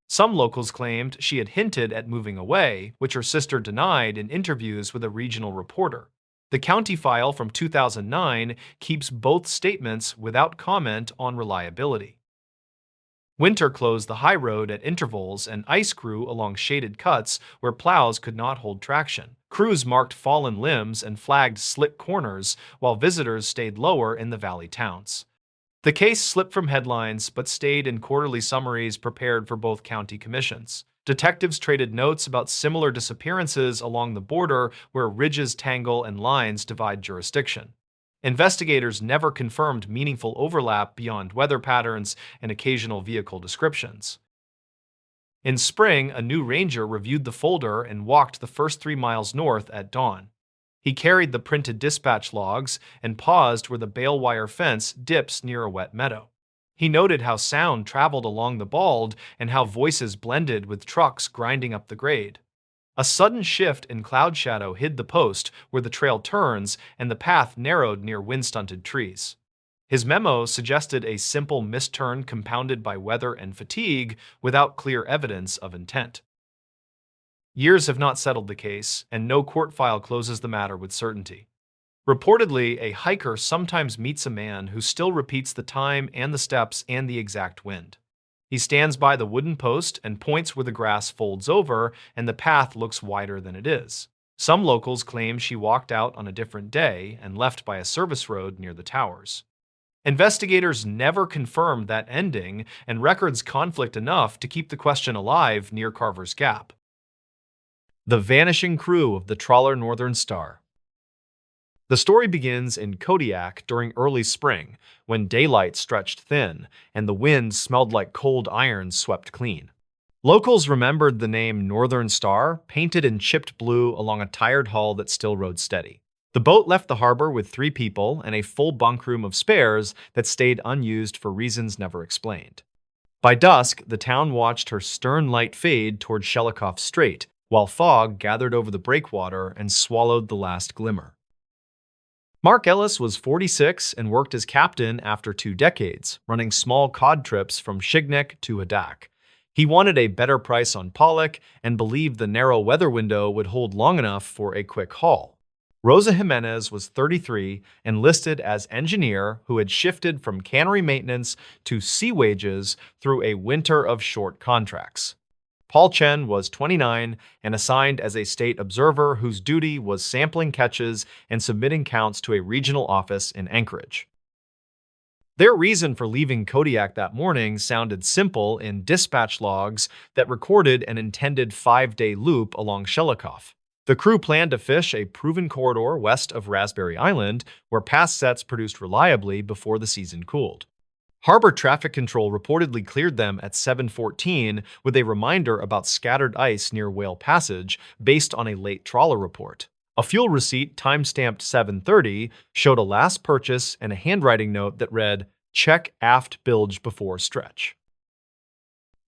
Some locals claimed she had hinted at moving away, which her sister denied in interviews with a regional reporter. The county file from 2009 keeps both statements without comment on reliability. Winter closed the high road at intervals and ice grew along shaded cuts where plows could not hold traction. Crews marked fallen limbs and flagged slick corners, while visitors stayed lower in the valley towns. The case slipped from headlines but stayed in quarterly summaries prepared for both county commissions. Detectives traded notes about similar disappearances along the border where ridges tangle and lines divide jurisdiction. Investigators never confirmed meaningful overlap beyond weather patterns and occasional vehicle descriptions. In spring, a new ranger reviewed the folder and walked the first 3 miles north at dawn. He carried the printed dispatch logs and paused where the bale wire fence dips near a wet meadow. He noted how sound traveled along the bald and how voices blended with trucks grinding up the grade. A sudden shift in cloud shadow hid the post where the trail turns, and the path narrowed near wind-stunted trees. His memo suggested a simple misturn compounded by weather and fatigue without clear evidence of intent. Years have not settled the case, and no court file closes the matter with certainty. Reportedly, a hiker sometimes meets a man who still repeats the time and the steps and the exact wind. He stands by the wooden post and points where the grass folds over and the path looks wider than it is. Some locals claim she walked out on a different day and left by a service road near the towers. Investigators never confirmed that ending, and records conflict enough to keep the question alive near Carver's Gap. The vanishing crew of the trawler Northern Star. The story begins in Kodiak during early spring, when daylight stretched thin and the wind smelled like cold iron swept clean. Locals remembered the name Northern Star, painted in chipped blue along a tired hull that still rode steady. The boat left the harbor with 3 people and a full bunkroom of spares that stayed unused for reasons never explained. By dusk, the town watched her stern light fade toward Shelikoff Strait, while fog gathered over the breakwater and swallowed the last glimmer. Mark Ellis was 46 and worked as captain after 2 decades, running small cod trips from Shignick to Adak. He wanted a better price on pollock and believed the narrow weather window would hold long enough for a quick haul. Rosa Jimenez was 33 and listed as engineer who had shifted from cannery maintenance to sea wages through a winter of short contracts. Paul Chen was 29 and assigned as a state observer whose duty was sampling catches and submitting counts to a regional office in Anchorage. Their reason for leaving Kodiak that morning sounded simple in dispatch logs that recorded an intended 5-day loop along Shelikoff. The crew planned to fish a proven corridor west of Raspberry Island, where past sets produced reliably before the season cooled. Harbor traffic control reportedly cleared them at 7:14 with a reminder about scattered ice near Whale Passage based on a late trawler report. A fuel receipt timestamped 7:30 showed a last purchase and a handwriting note that read, "Check aft bilge before stretch."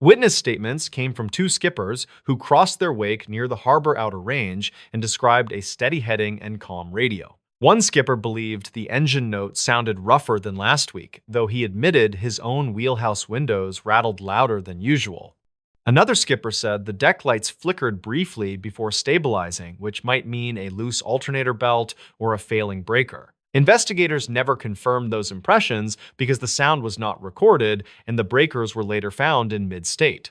Witness statements came from 2 skippers who crossed their wake near the harbor outer range and described a steady heading and calm radio. One skipper believed the engine note sounded rougher than last week, though he admitted his own wheelhouse windows rattled louder than usual. Another skipper said the deck lights flickered briefly before stabilizing, which might mean a loose alternator belt or a failing breaker. Investigators never confirmed those impressions because the sound was not recorded and the breakers were later found in mid-state.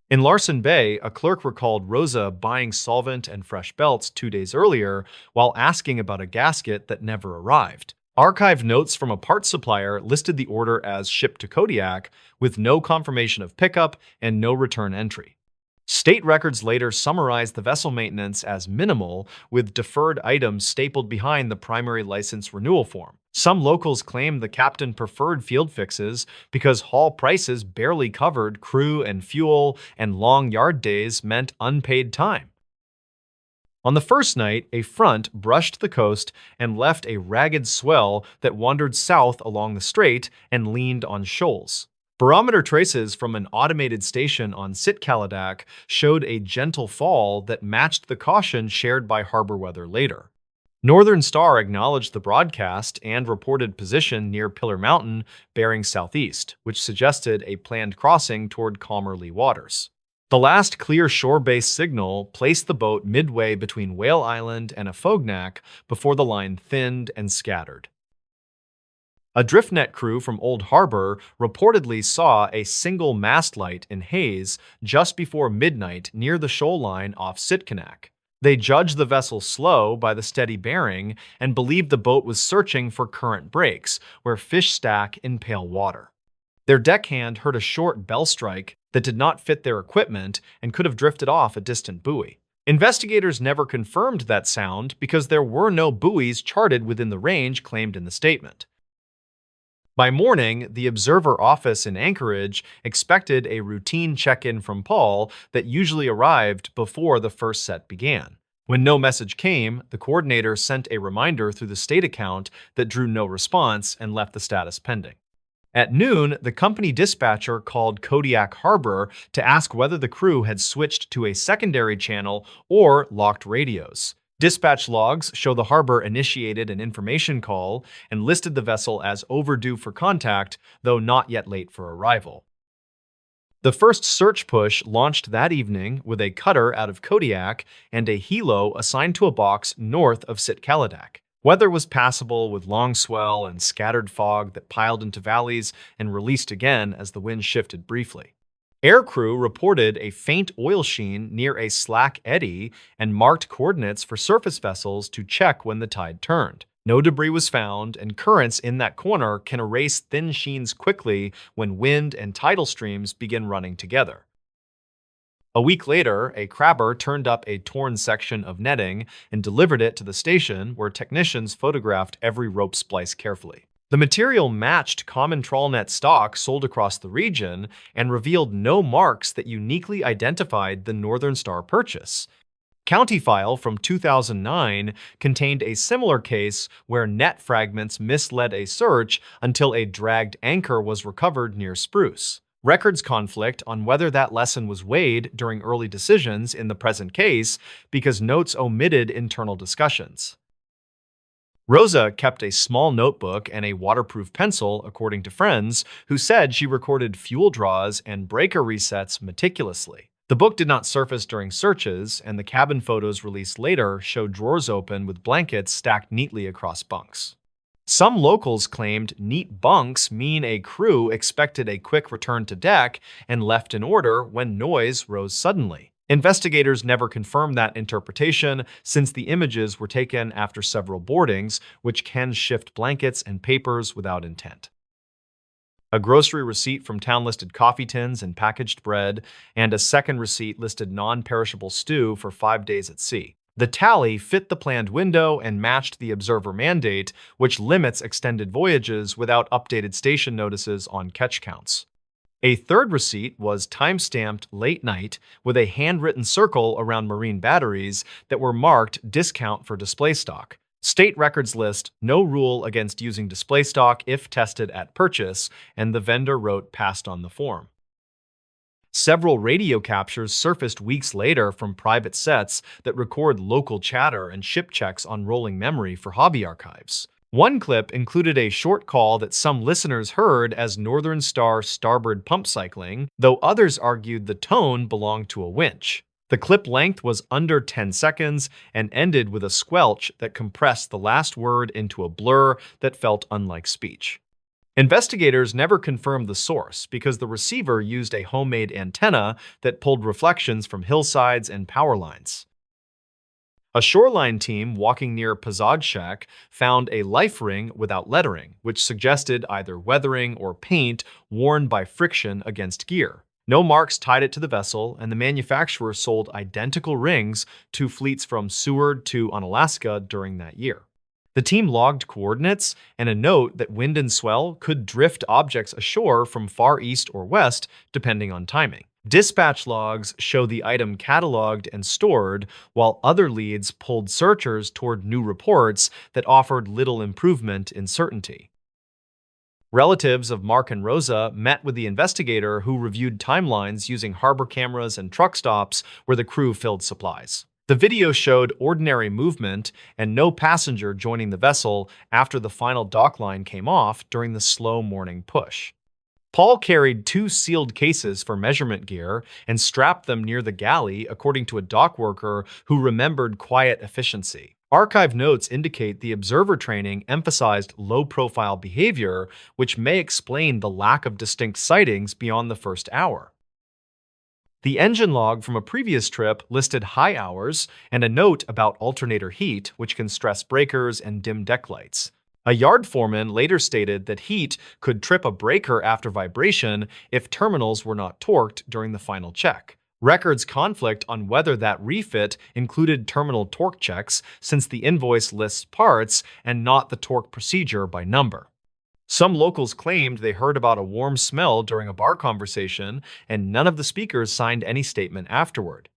In Larson Bay, a clerk recalled Rosa buying solvent and fresh belts 2 days earlier while asking about a gasket that never arrived. Archived notes from a parts supplier listed the order as shipped to Kodiak, with no confirmation of pickup and no return entry. State records later summarized the vessel maintenance as minimal, with deferred items stapled behind the primary license renewal form. Some locals claimed the captain preferred field fixes because haul prices barely covered crew and fuel, and long yard days meant unpaid time. On the first night, a front brushed the coast and left a ragged swell that wandered south along the strait and leaned on shoals. Barometer traces from an automated station on Sitkaladak showed a gentle fall that matched the caution shared by harbor weather later. Northern Star acknowledged the broadcast and reported position near Pillar Mountain, bearing southeast, which suggested a planned crossing toward calmer lee waters. The last clear shore-based signal placed the boat midway between Whale Island and Afognak before the line thinned and scattered. A driftnet crew from Old Harbor reportedly saw a single mast light in haze just before midnight near the shoal line off Sitkanak. They judged the vessel slow by the steady bearing and believed the boat was searching for current breaks, where fish stack in pale water. Their deckhand heard a short bell strike that did not fit their equipment and could have drifted off a distant buoy. Investigators never confirmed that sound because there were no buoys charted within the range claimed in the statement. By morning, the observer office in Anchorage expected a routine check-in from Paul that usually arrived before the first set began. When no message came, the coordinator sent a reminder through the state account that drew no response and left the status pending. At noon, the company dispatcher called Kodiak Harbor to ask whether the crew had switched to a secondary channel or locked radios. Dispatch logs show the harbor initiated an information call and listed the vessel as overdue for contact, though not yet late for arrival. The first search push launched that evening with a cutter out of Kodiak and a helo assigned to a box north of Sitkaladak. Weather was passable with long swell and scattered fog that piled into valleys and released again as the wind shifted briefly. Aircrew reported a faint oil sheen near a slack eddy and marked coordinates for surface vessels to check when the tide turned. No debris was found, and currents in that corner can erase thin sheens quickly when wind and tidal streams begin running together. A week later, a crabber turned up a torn section of netting and delivered it to the station, where technicians photographed every rope splice carefully. The material matched common trawlnet stock sold across the region and revealed no marks that uniquely identified the Northern Star purchase. County File from 2009 contained a similar case where net fragments misled a search until a dragged anchor was recovered near Spruce. Records conflict on whether that lesson was weighed during early decisions in the present case because notes omitted internal discussions. Rosa kept a small notebook and a waterproof pencil, according to friends, who said she recorded fuel draws and breaker resets meticulously. The book did not surface during searches, and the cabin photos released later showed drawers open with blankets stacked neatly across bunks. Some locals claimed neat bunks mean a crew expected a quick return to deck and left in order when noise rose suddenly. Investigators never confirmed that interpretation since the images were taken after several boardings, which can shift blankets and papers without intent. A grocery receipt from town listed coffee tins and packaged bread, and a second receipt listed non-perishable stew for 5 days at sea. The tally fit the planned window and matched the observer mandate, which limits extended voyages without updated station notices on catch counts. A third receipt was time-stamped late night with a handwritten circle around marine batteries that were marked discount for display stock. State records list no rule against using display stock if tested at purchase, and the vendor wrote passed on the form. Several radio captures surfaced weeks later from private sets that record local chatter and ship checks on rolling memory for hobby archives. One clip included a short call that some listeners heard as Northern Star starboard pump cycling, though others argued the tone belonged to a winch. The clip length was under 10 seconds and ended with a squelch that compressed the last word into a blur that felt unlike speech. Investigators never confirmed the source because the receiver used a homemade antenna that pulled reflections from hillsides and power lines. A shoreline team walking near Pazad Shack found a life ring without lettering, which suggested either weathering or paint worn by friction against gear. No marks tied it to the vessel, and the manufacturer sold identical rings to fleets from Seward to Unalaska during that year. The team logged coordinates and a note that wind and swell could drift objects ashore from far east or west, depending on timing. Dispatch logs show the item cataloged and stored, while other leads pulled searchers toward new reports that offered little improvement in certainty. Relatives of Mark and Rosa met with the investigator who reviewed timelines using harbor cameras and truck stops where the crew filled supplies. The video showed ordinary movement and no passenger joining the vessel after the final dock line came off during the slow morning push. Paul carried 2 sealed cases for measurement gear and strapped them near the galley, according to a dock worker who remembered quiet efficiency. Archive notes indicate the observer training emphasized low-profile behavior, which may explain the lack of distinct sightings beyond the first hour. The engine log from a previous trip listed high hours and a note about alternator heat, which can stress breakers and dim deck lights. A yard foreman later stated that heat could trip a breaker after vibration if terminals were not torqued during the final check. Records conflict on whether that refit included terminal torque checks, since the invoice lists parts and not the torque procedure by number. Some locals claimed they heard about a warm smell during a bar conversation, and none of the speakers signed any statement afterward.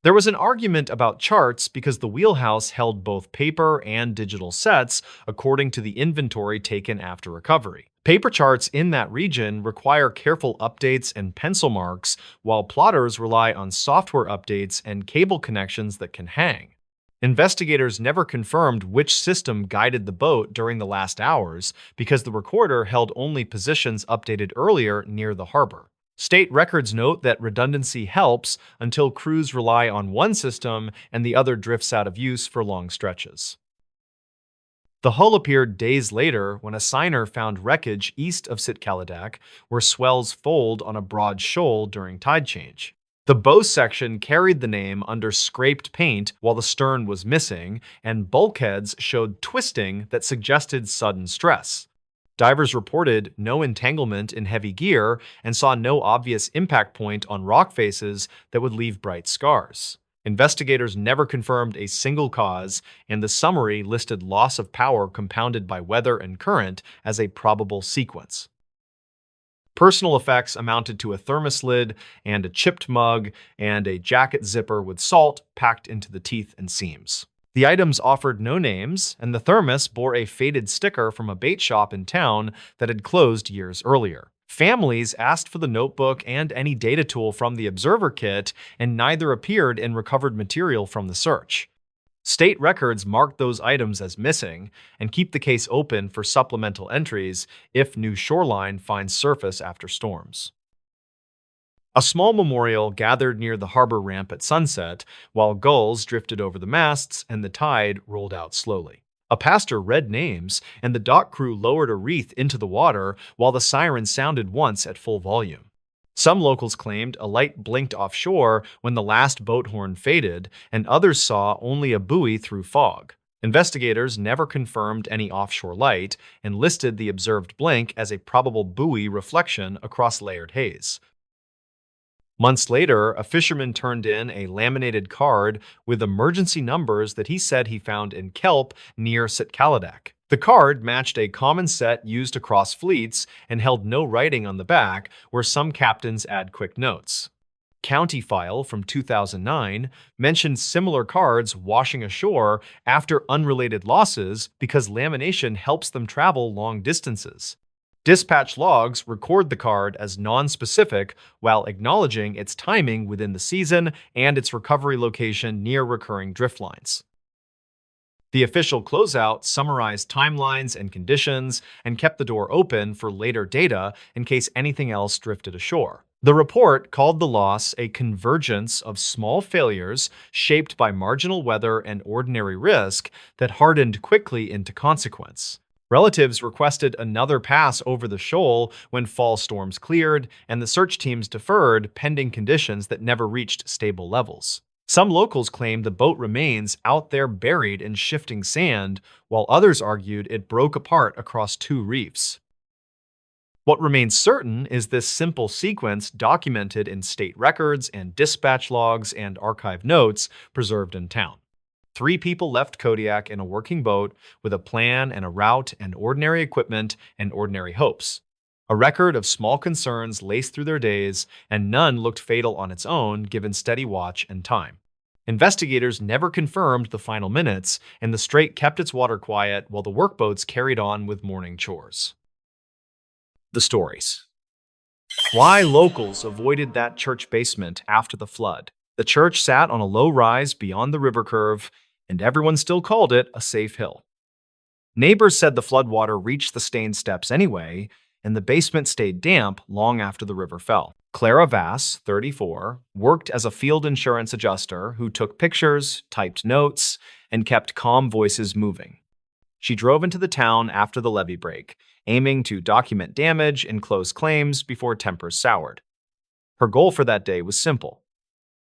There was an argument about charts because the wheelhouse held both paper and digital sets according to the inventory taken after recovery. Paper charts in that region require careful updates and pencil marks, while plotters rely on software updates and cable connections that can hang. Investigators never confirmed which system guided the boat during the last hours because the recorder held only positions updated earlier near the harbor. State records note that redundancy helps until crews rely on one system and the other drifts out of use for long stretches. The hull appeared days later when a signer found wreckage east of Sitkalidak, where swells fold on a broad shoal during tide change. The bow section carried the name under scraped paint while the stern was missing, and bulkheads showed twisting that suggested sudden stress. Divers reported no entanglement in heavy gear and saw no obvious impact point on rock faces that would leave bright scars. Investigators never confirmed a single cause, and the summary listed loss of power compounded by weather and current as a probable sequence. Personal effects amounted to a thermos lid and a chipped mug and a jacket zipper with salt packed into the teeth and seams. The items offered no names, and the thermos bore a faded sticker from a bait shop in town that had closed years earlier. Families asked for the notebook and any data tool from the Observer Kit, and neither appeared in recovered material from the search. State records marked those items as missing and keep the case open for supplemental entries if new shoreline finds surface after storms. A small memorial gathered near the harbor ramp at sunset, while gulls drifted over the masts and the tide rolled out slowly. A pastor read names, and the dock crew lowered a wreath into the water while the siren sounded once at full volume. Some locals claimed a light blinked offshore when the last boat horn faded, and others saw only a buoy through fog. Investigators never confirmed any offshore light and listed the observed blink as a probable buoy reflection across layered haze. Months later, a fisherman turned in a laminated card with emergency numbers that he said he found in kelp near Sitkalodak. The card matched a common set used across fleets and held no writing on the back, where some captains add quick notes. County File from 2009 mentioned similar cards washing ashore after unrelated losses because lamination helps them travel long distances. Dispatch logs record the card as non-specific while acknowledging its timing within the season and its recovery location near recurring drift lines. The official closeout summarized timelines and conditions and kept the door open for later data in case anything else drifted ashore. The report called the loss a convergence of small failures shaped by marginal weather and ordinary risk that hardened quickly into consequence. Relatives requested another pass over the shoal when fall storms cleared, and the search teams deferred pending conditions that never reached stable levels. Some locals claimed the boat remains out there buried in shifting sand, while others argued it broke apart across two reefs. What remains certain is this simple sequence documented in state records and dispatch logs and archive notes preserved in town. 3 people left Kodiak in a working boat with a plan and a route and ordinary equipment and ordinary hopes. A record of small concerns laced through their days, and none looked fatal on its own given steady watch and time. Investigators never confirmed the final minutes, and the strait kept its water quiet while the workboats carried on with morning chores. The stories. Why locals avoided that church basement after the flood. The church sat on a low rise beyond the river curve, and everyone still called it a safe hill. Neighbors said the floodwater reached the stained steps anyway, and the basement stayed damp long after the river fell. Clara Vass, 34, worked as a field insurance adjuster who took pictures, typed notes, and kept calm voices moving. She drove into the town after the levee break, aiming to document damage and close claims before tempers soured. Her goal for that day was simple: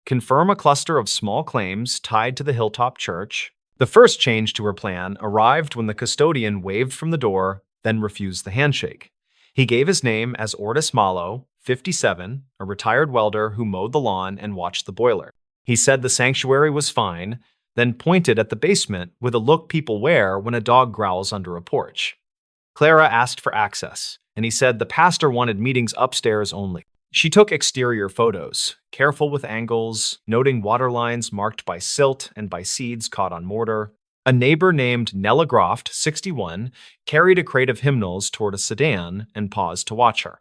confirm a cluster of small claims tied to the hilltop church. The first change to her plan arrived when the custodian waved from the door, then refused the handshake. He gave his name as Ortis Malo, 57, a retired welder who mowed the lawn and watched the boiler. He said the sanctuary was fine, then pointed at the basement with a look people wear when a dog growls under a porch. Clara asked for access, and he said the pastor wanted meetings upstairs only. She took exterior photos, careful with angles, noting water lines marked by silt and by seeds caught on mortar. A neighbor named Nella Groft, 61, carried a crate of hymnals toward a sedan and paused to watch her.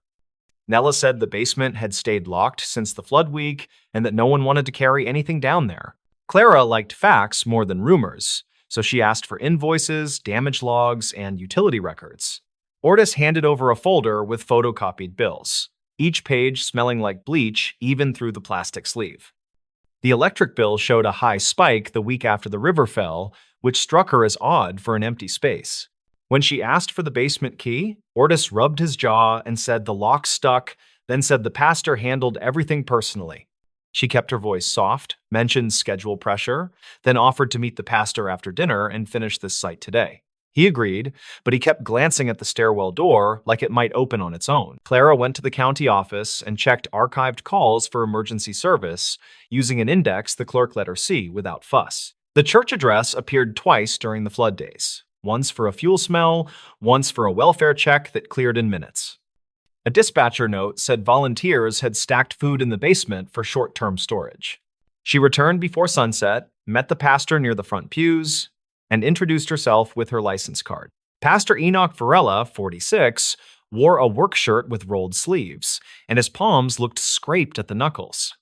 Nella said the basement had stayed locked since the flood week and that no one wanted to carry anything down there. Clara liked facts more than rumors, so she asked for invoices, damage logs, and utility records. Ortis handed over a folder with photocopied bills, each page smelling like bleach even through the plastic sleeve. The electric bill showed a high spike the week after the river fell, which struck her as odd for an empty space. When she asked for the basement key, Ortis rubbed his jaw and said the lock stuck, then said the pastor handled everything personally. She kept her voice soft, mentioned schedule pressure, then offered to meet the pastor after dinner and finish this site today. He agreed, but he kept glancing at the stairwell door like it might open on its own. Clara went to the county office and checked archived calls for emergency service using an index the clerk let her see without fuss. The church address appeared twice during the flood days, once for a fuel smell, once for a welfare check that cleared in minutes. A dispatcher note said volunteers had stacked food in the basement for short-term storage. She returned before sunset, met the pastor near the front pews, and introduced herself with her license card. Pastor Enoch Varela, 46, wore a work shirt with rolled sleeves, and his palms looked scraped at the knuckles.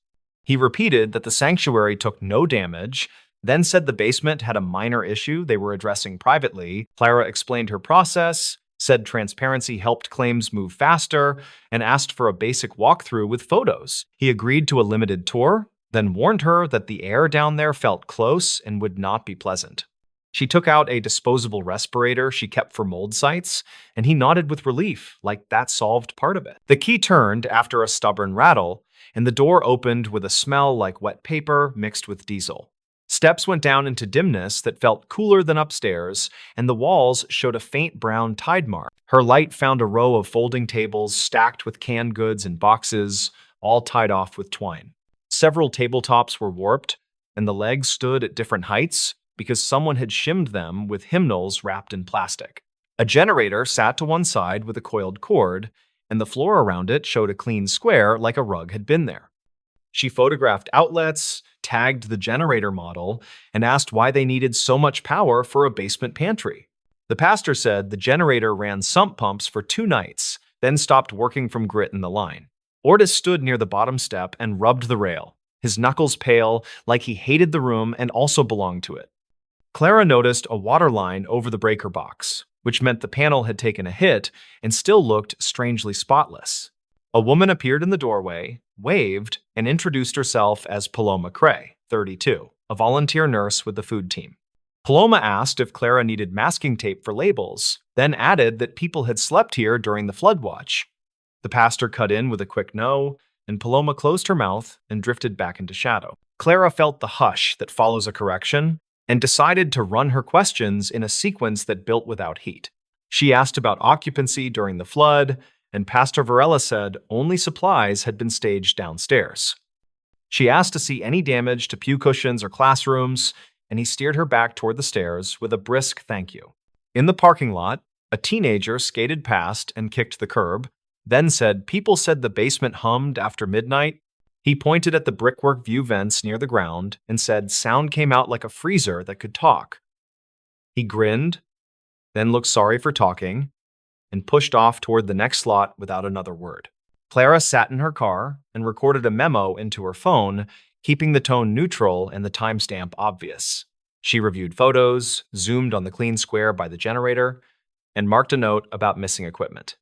He repeated that the sanctuary took no damage, then said the basement had a minor issue they were addressing privately. Clara explained her process, said transparency helped claims move faster, and asked for a basic walkthrough with photos. He agreed to a limited tour, then warned her that the air down there felt close and would not be pleasant. She took out a disposable respirator she kept for mold sites, and he nodded with relief, like that solved part of it. The key turned after a stubborn rattle, and the door opened with a smell like wet paper mixed with diesel. Steps went down into dimness that felt cooler than upstairs, and the walls showed a faint brown tide mark. Her light found a row of folding tables stacked with canned goods and boxes, all tied off with twine. Several tabletops were warped, and the legs stood at different heights because someone had shimmed them with hymnals wrapped in plastic. A generator sat to one side with a coiled cord, and the floor around it showed a clean square like a rug had been there. She photographed outlets, tagged the generator model, and asked why they needed so much power for a basement pantry. The pastor said the generator ran sump pumps for 2 nights, then stopped working from grit in the line. Ortis stood near the bottom step and rubbed the rail, his knuckles pale, like he hated the room and also belonged to it. Clara noticed a water line over the breaker box, which meant the panel had taken a hit and still looked strangely spotless. A woman appeared in the doorway, waved, and introduced herself as Paloma Cray, 32, a volunteer nurse with the food team. Paloma asked if Clara needed masking tape for labels, then added that people had slept here during the flood watch. The pastor cut in with a quick no, and Paloma closed her mouth and drifted back into shadow. Clara felt the hush that follows a correction and decided to run her questions in a sequence that built without heat. She asked about occupancy during the flood, and Pastor Varela said only supplies had been staged downstairs. She asked to see any damage to pew cushions or classrooms, and he steered her back toward the stairs with a brisk thank you. In the parking lot, a teenager skated past and kicked the curb, then said people said the basement hummed after midnight. He pointed at the brickwork view vents near the ground and said sound came out like a freezer that could talk. He grinned, then looked sorry for talking, and pushed off toward the next slot without another word. Clara sat in her car and recorded a memo into her phone, keeping the tone neutral and the timestamp obvious. She reviewed photos, zoomed on the clean square by the generator, and marked a note about missing equipment.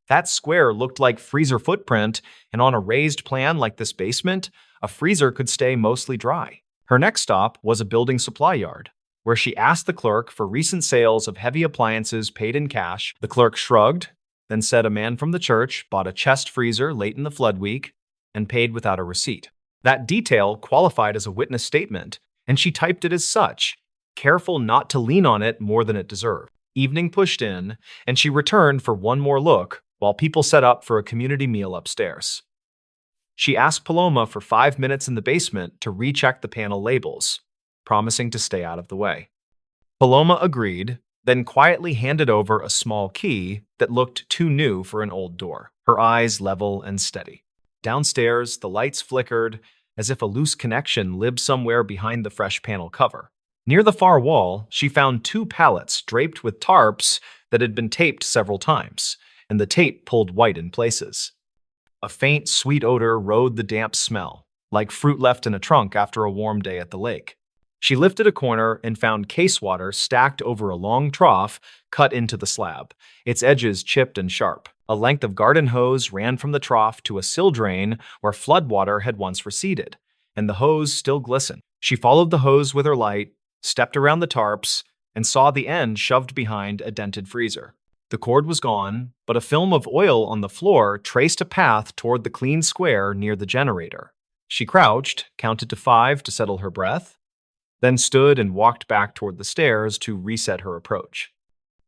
That square looked like freezer footprint, and on a raised plan like this basement, a freezer could stay mostly dry. Her next stop was a building supply yard, where she asked the clerk for recent sales of heavy appliances paid in cash. The clerk shrugged, then said a man from the church bought a chest freezer late in the flood week and paid without a receipt. That detail qualified as a witness statement, and she typed it as such, careful not to lean on it more than it deserved. Evening pushed in, and she returned for one more look while people set up for a community meal upstairs. She asked Paloma for 5 minutes in the basement to recheck the panel labels, promising to stay out of the way. Paloma agreed, then quietly handed over a small key that looked too new for an old door, her eyes level and steady. Downstairs, the lights flickered, as if a loose connection lived somewhere behind the fresh panel cover. Near the far wall, she found 2 pallets draped with tarps that had been taped several times, and the tape pulled white in places. A faint, sweet odor rode the damp smell, like fruit left in a trunk after a warm day at the lake. She lifted a corner and found case water stacked over a long trough cut into the slab, its edges chipped and sharp. A length of garden hose ran from the trough to a sill drain where floodwater had once receded, and the hose still glistened. She followed the hose with her light, stepped around the tarps, and saw the end shoved behind a dented freezer. The cord was gone, but a film of oil on the floor traced a path toward the clean square near the generator. She crouched, counted to 5 to settle her breath, then stood and walked back toward the stairs to reset her approach.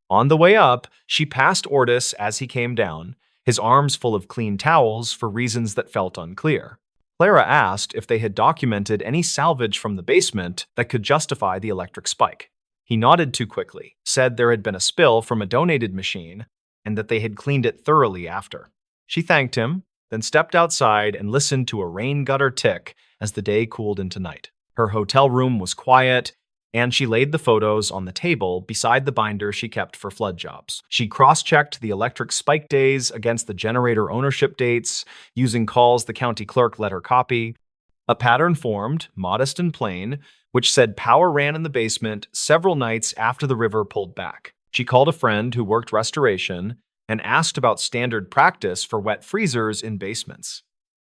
On the way up, she passed Ortis as he came down, his arms full of clean towels for reasons that felt unclear. Clara asked if they had documented any salvage from the basement that could justify the electric spike. He nodded too quickly, said there had been a spill from a donated machine, and that they had cleaned it thoroughly after. She thanked him, then stepped outside and listened to a rain gutter tick as the day cooled into night. Her hotel room was quiet, and she laid the photos on the table beside the binder she kept for flood jobs. She cross-checked the electric spike days against the generator ownership dates, using calls the county clerk let her copy. A pattern formed, modest and plain, which said power ran in the basement several nights after the river pulled back. She called a friend who worked restoration and asked about standard practice for wet freezers in basements.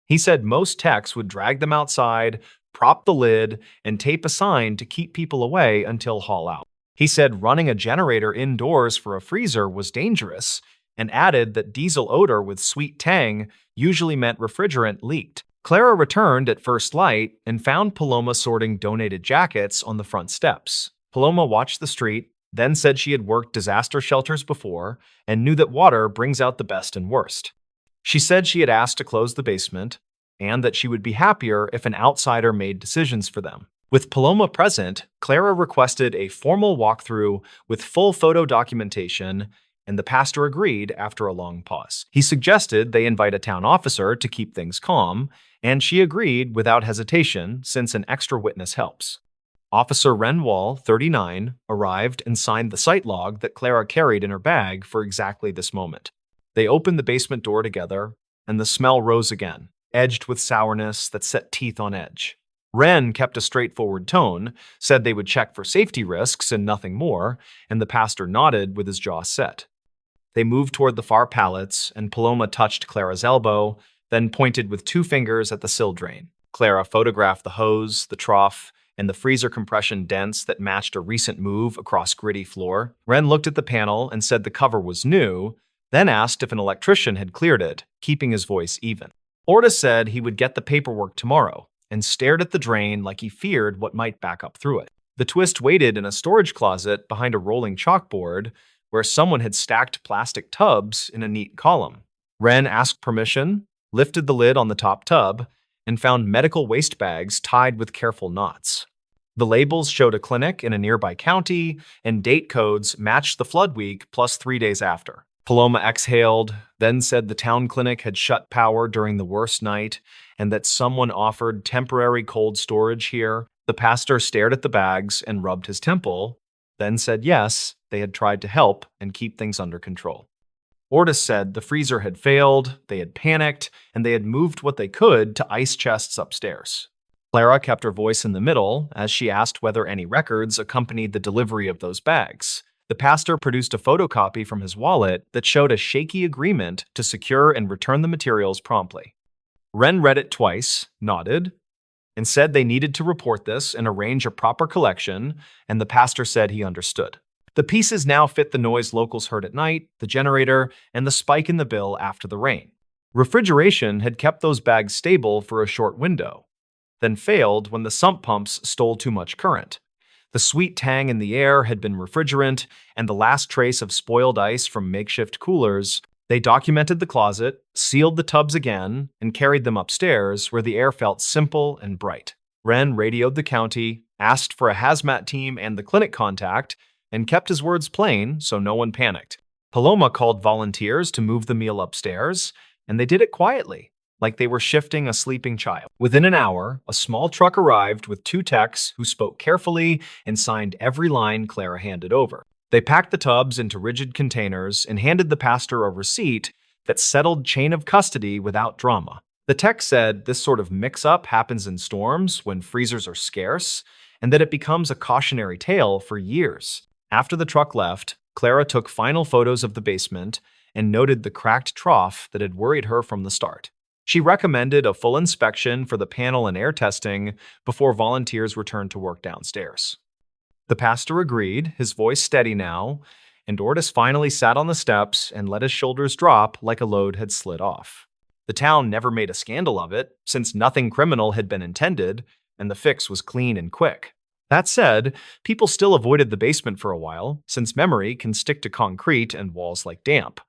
He said most techs would drag them outside, prop the lid, and tape a sign to keep people away until haul out. He said running a generator indoors for a freezer was dangerous, and added that diesel odor with sweet tang usually meant refrigerant leaked. Clara returned at first light and found Paloma sorting donated jackets on the front steps. Paloma watched the street, then said she had worked disaster shelters before and knew that water brings out the best and worst. She said she had asked to close the basement and that she would be happier if an outsider made decisions for them. With Paloma present, Clara requested a formal walkthrough with full photo documentation, and the pastor agreed after a long pause. He suggested they invite a town officer to keep things calm, and she agreed without hesitation since an extra witness helps. Officer Renwall, 39, arrived and signed the site log that Clara carried in her bag for exactly this moment. They opened the basement door together, and the smell rose again, edged with sourness that set teeth on edge. Wren kept a straightforward tone, said they would check for safety risks and nothing more, and the pastor nodded with his jaw set. They moved toward the far pallets, and Paloma touched Clara's elbow, then pointed with 2 fingers at the sill drain. Clara photographed the hose, the trough, and the freezer compression dents that matched a recent move across gritty floor. Wren looked at the panel and said the cover was new, then asked if an electrician had cleared it, keeping his voice even. Ortis said he would get the paperwork tomorrow, and stared at the drain like he feared what might back up through it. The twist waited in a storage closet behind a rolling chalkboard where someone had stacked plastic tubs in a neat column. Wren asked permission, lifted the lid on the top tub, and found medical waste bags tied with careful knots. The labels showed a clinic in a nearby county, and date codes matched the flood week plus 3 days after. Paloma exhaled, then said the town clinic had shut power during the worst night and that someone offered temporary cold storage here. The pastor stared at the bags and rubbed his temple, then said yes, they had tried to help and keep things under control. Ortis said the freezer had failed, they had panicked, and they had moved what they could to ice chests upstairs. Clara kept her voice in the middle as she asked whether any records accompanied the delivery of those bags. The pastor produced a photocopy from his wallet that showed a shaky agreement to secure and return the materials promptly. Wren read it twice, nodded, and said they needed to report this and arrange a proper collection, and the pastor said he understood. The pieces now fit the noise locals heard at night, the generator, and the spike in the bill after the rain. Refrigeration had kept those bags stable for a short window, then failed when the sump pumps stole too much current. The sweet tang in the air had been refrigerant, and the last trace of spoiled ice from makeshift coolers. They documented the closet, sealed the tubs again, and carried them upstairs where the air felt simple and bright. Wren radioed the county, asked for a hazmat team and the clinic contact, and kept his words plain so no one panicked. Paloma called volunteers to move the meal upstairs, and they did it quietly, like they were shifting a sleeping child. Within an hour, a small truck arrived with 2 techs who spoke carefully and signed every line Clara handed over. They packed the tubs into rigid containers and handed the pastor a receipt that settled chain of custody without drama. The tech said this sort of mix-up happens in storms when freezers are scarce, and that it becomes a cautionary tale for years. After the truck left, Clara took final photos of the basement and noted the cracked trough that had worried her from the start. She recommended a full inspection for the panel and air testing before volunteers returned to work downstairs. The pastor agreed, his voice steady now, and Ortis finally sat on the steps and let his shoulders drop like a load had slid off. The town never made a scandal of it, since nothing criminal had been intended, and the fix was clean and quick. That said, people still avoided the basement for a while, since memory can stick to concrete and walls like damp.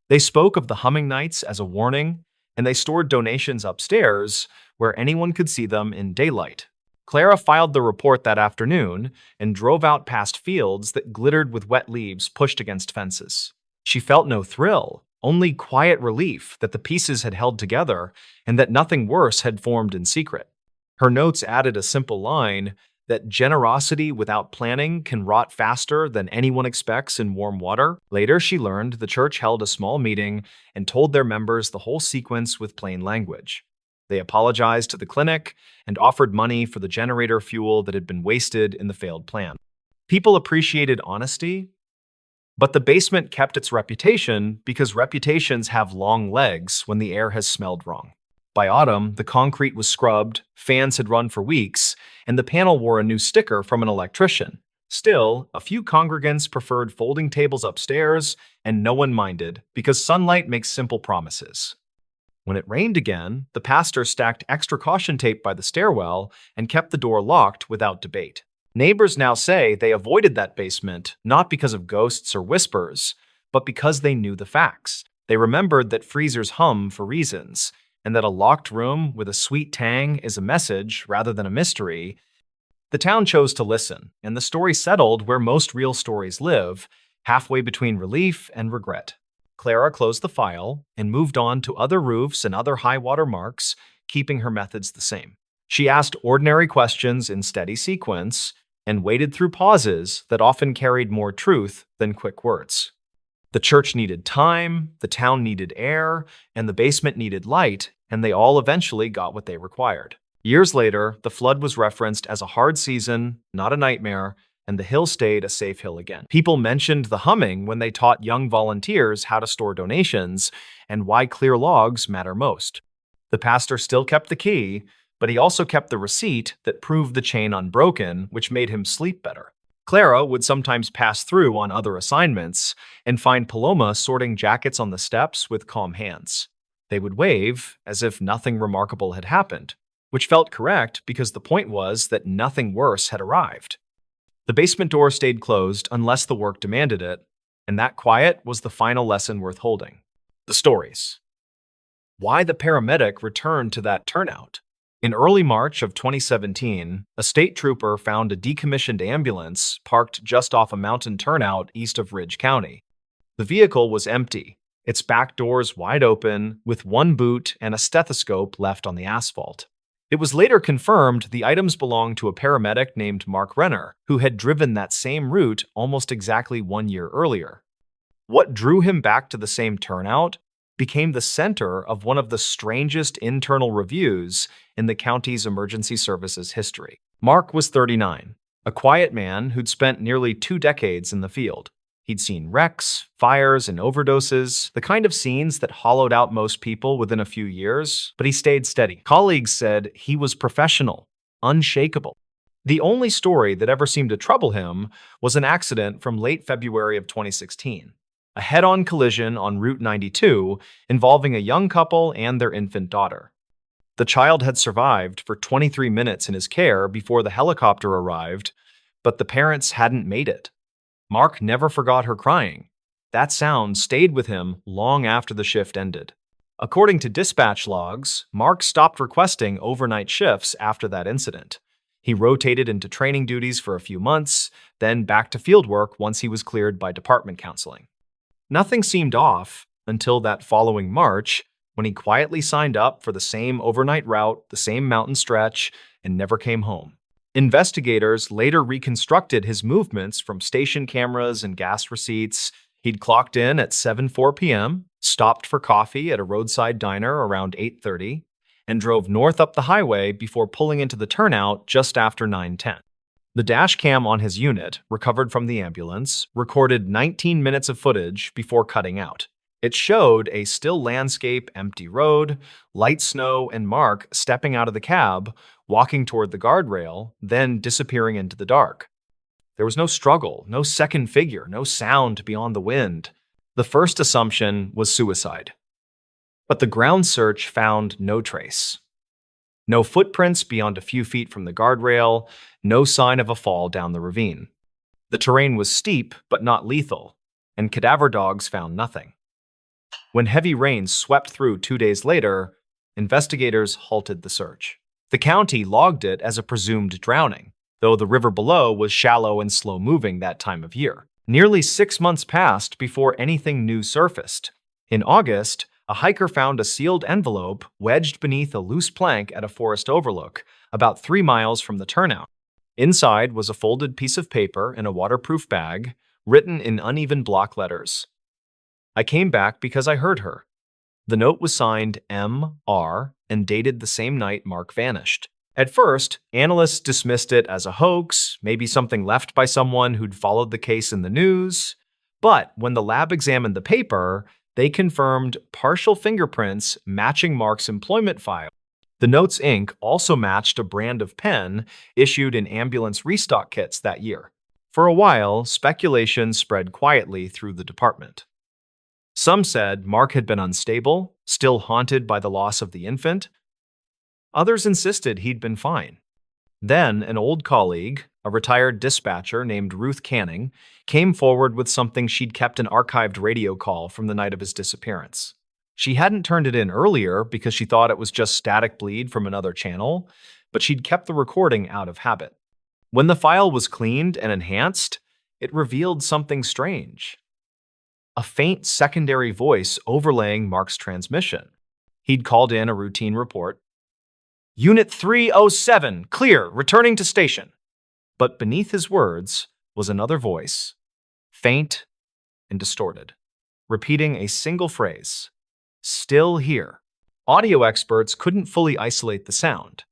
They spoke of the humming nights as a warning, and they stored donations upstairs where anyone could see them in daylight. Clara filed the report that afternoon and drove out past fields that glittered with wet leaves pushed against fences. She felt no thrill, only quiet relief that the pieces had held together and that nothing worse had formed in secret. Her notes added a simple line that generosity without planning can rot faster than anyone expects in warm water. Later, she learned the church held a small meeting and told their members the whole sequence with plain language. They apologized to the clinic and offered money for the generator fuel that had been wasted in the failed plan. People appreciated honesty, but the basement kept its reputation because reputations have long legs when the air has smelled wrong. By autumn, the concrete was scrubbed, fans had run for weeks, and the panel wore a new sticker from an electrician. Still, a few congregants preferred folding tables upstairs, and no one minded because sunlight makes simple promises. When it rained again, the pastor stacked extra caution tape by the stairwell and kept the door locked without debate. Neighbors now say they avoided that basement not because of ghosts or whispers, but because they knew the facts. They remembered that freezers hum for reasons, and that a locked room with a sweet tang is a message rather than a mystery. The town chose to listen, and the story settled where most real stories live, halfway between relief and regret. Clara closed the file and moved on to other roofs and other high-water marks, keeping her methods the same. She asked ordinary questions in steady sequence and waded through pauses that often carried more truth than quick words. The church needed time, the town needed air, and the basement needed light, and they all eventually got what they required. Years later, the flood was referenced as a hard season, not a nightmare, and the hill stayed a safe hill again. People mentioned the humming when they taught young volunteers how to store donations and why clear logs matter most. The pastor still kept the key, but he also kept the receipt that proved the chain unbroken, which made him sleep better. Clara would sometimes pass through on other assignments and find Paloma sorting jackets on the steps with calm hands. They would wave as if nothing remarkable had happened, which felt correct because the point was that nothing worse had arrived. The basement door stayed closed unless the work demanded it, and that quiet was the final lesson worth holding. The stories. Why the paramedic returned to that turnout. In early March of 2017, a state trooper found a decommissioned ambulance parked just off a mountain turnout east of Ridge County. The vehicle was empty, its back doors wide open, with one boot and a stethoscope left on the asphalt. It was later confirmed the items belonged to a paramedic named Mark Renner, who had driven that same route almost exactly 1 year earlier. What drew him back to the same turnout became the center of one of the strangest internal reviews in the county's emergency services history. Mark was 39, a quiet man who'd spent nearly 2 decades in the field. He'd seen wrecks, fires, and overdoses, the kind of scenes that hollowed out most people within a few years, but he stayed steady. Colleagues said he was professional, unshakable. The only story that ever seemed to trouble him was an accident from late February of 2016. A head-on collision on Route 92 involving a young couple and their infant daughter. The child had survived for 23 minutes in his care before the helicopter arrived, but the parents hadn't made it. Mark never forgot her crying. That sound stayed with him long after the shift ended. According to dispatch logs, Mark stopped requesting overnight shifts after that incident. He rotated into training duties for a few months, then back to field work once he was cleared by department counseling. Nothing seemed off until that following March, when he quietly signed up for the same overnight route, the same mountain stretch, and never came home. Investigators later reconstructed his movements from station cameras and gas receipts. He'd clocked in at 7:04 p.m., stopped for coffee at a roadside diner around 8:30, and drove north up the highway before pulling into the turnout just after 9:10. The dash cam on his unit, recovered from the ambulance, recorded 19 minutes of footage before cutting out. It showed a still landscape, empty road, light snow, and Mark stepping out of the cab, walking toward the guardrail, then disappearing into the dark. There was no struggle, no second figure, no sound beyond the wind. The first assumption was suicide. But the ground search found no trace. No footprints beyond a few feet from the guardrail, no sign of a fall down the ravine. The terrain was steep but not lethal, and cadaver dogs found nothing. When heavy rains swept through 2 days later, investigators halted the search. The county logged it as a presumed drowning, though the river below was shallow and slow-moving that time of year. Nearly 6 months passed before anything new surfaced. In August, a hiker found a sealed envelope wedged beneath a loose plank at a forest overlook, about 3 miles from the turnout. Inside was a folded piece of paper in a waterproof bag, written in uneven block letters. "I came back because I heard her." The note was signed M.R. and dated the same night Mark vanished. At first, analysts dismissed it as a hoax, maybe something left by someone who'd followed the case in the news. But when the lab examined the paper, they confirmed partial fingerprints matching Mark's employment file. The note's ink also matched a brand of pen issued in ambulance restock kits that year. For a while, speculation spread quietly through the department. Some said Mark had been unstable, still haunted by the loss of the infant. Others insisted he'd been fine. Then an old colleague, a retired dispatcher named Ruth Canning, came forward with something she'd kept an archived radio call from the night of his disappearance. She hadn't turned it in earlier because she thought it was just static bleed from another channel, but she'd kept the recording out of habit. When the file was cleaned and enhanced, it revealed something strange. A faint secondary voice overlaying Mark's transmission. He'd called in a routine report. "Unit 307, clear, returning to station." But beneath his words was another voice, faint and distorted, repeating a single phrase, "Still here." Audio experts couldn't fully isolate the sound.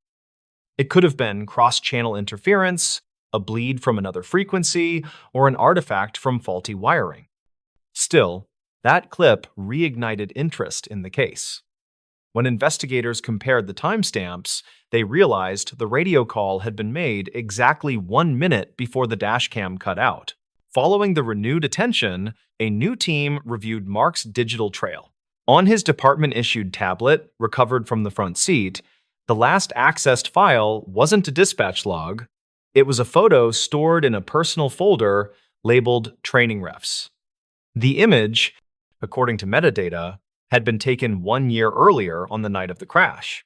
It could have been cross-channel interference, a bleed from another frequency, or an artifact from faulty wiring. Still, that clip reignited interest in the case. When investigators compared the timestamps, they realized the radio call had been made exactly 1 minute before the dashcam cut out. Following the renewed attention, a new team reviewed Mark's digital trail. On his department-issued tablet, recovered from the front seat, the last accessed file wasn't a dispatch log. It was a photo stored in a personal folder labeled Training Refs. The image, according to metadata, had been taken 1 year earlier on the night of the crash.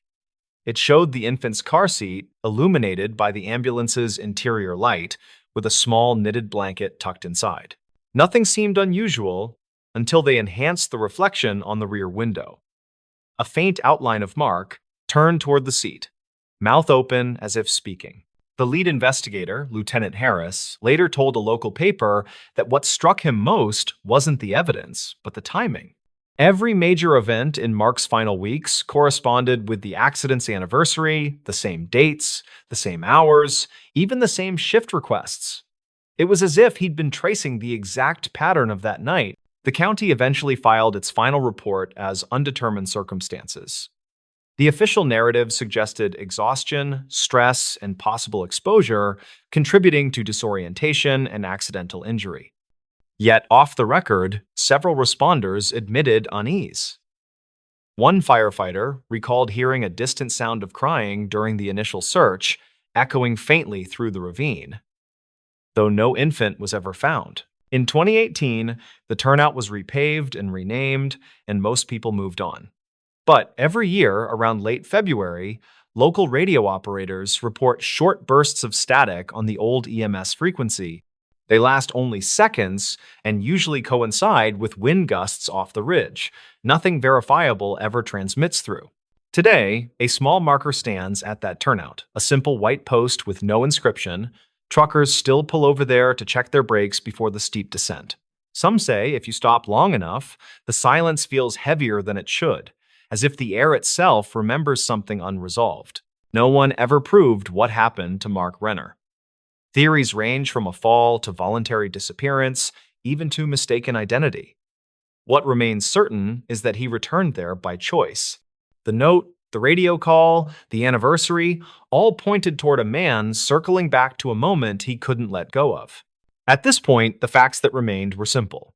It showed the infant's car seat illuminated by the ambulance's interior light with a small knitted blanket tucked inside. Nothing seemed unusual until they enhanced the reflection on the rear window. A faint outline of Mark turned toward the seat, mouth open as if speaking. The lead investigator, Lieutenant Harris, later told a local paper that what struck him most wasn't the evidence, but the timing. Every major event in Mark's final weeks corresponded with the accident's anniversary, the same dates, the same hours, even the same shift requests. It was as if he'd been tracing the exact pattern of that night. The county eventually filed its final report as undetermined circumstances. The official narrative suggested exhaustion, stress, and possible exposure contributing to disorientation and accidental injury. Yet, off the record, several responders admitted unease. One firefighter recalled hearing a distant sound of crying during the initial search, echoing faintly through the ravine, though no infant was ever found. In 2018, the turnout was repaved and renamed, and most people moved on. But every year, around late February, local radio operators report short bursts of static on the old EMS frequency. They last only seconds and usually coincide with wind gusts off the ridge. Nothing verifiable ever transmits through. Today, a small marker stands at that turnout, a simple white post with no inscription. Truckers still pull over there to check their brakes before the steep descent. Some say if you stop long enough, the silence feels heavier than it should, as if the air itself remembers something unresolved. No one ever proved what happened to Mark Renner. Theories range from a fall to voluntary disappearance, even to mistaken identity. What remains certain is that he returned there by choice. The note, the radio call, the anniversary, all pointed toward a man circling back to a moment he couldn't let go of. At this point, the facts that remained were simple.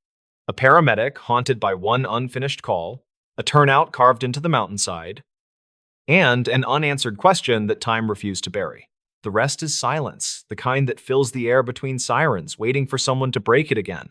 A paramedic haunted by one unfinished call, a turnout carved into the mountainside, and an unanswered question that time refused to bury. The rest is silence, the kind that fills the air between sirens, waiting for someone to break it again.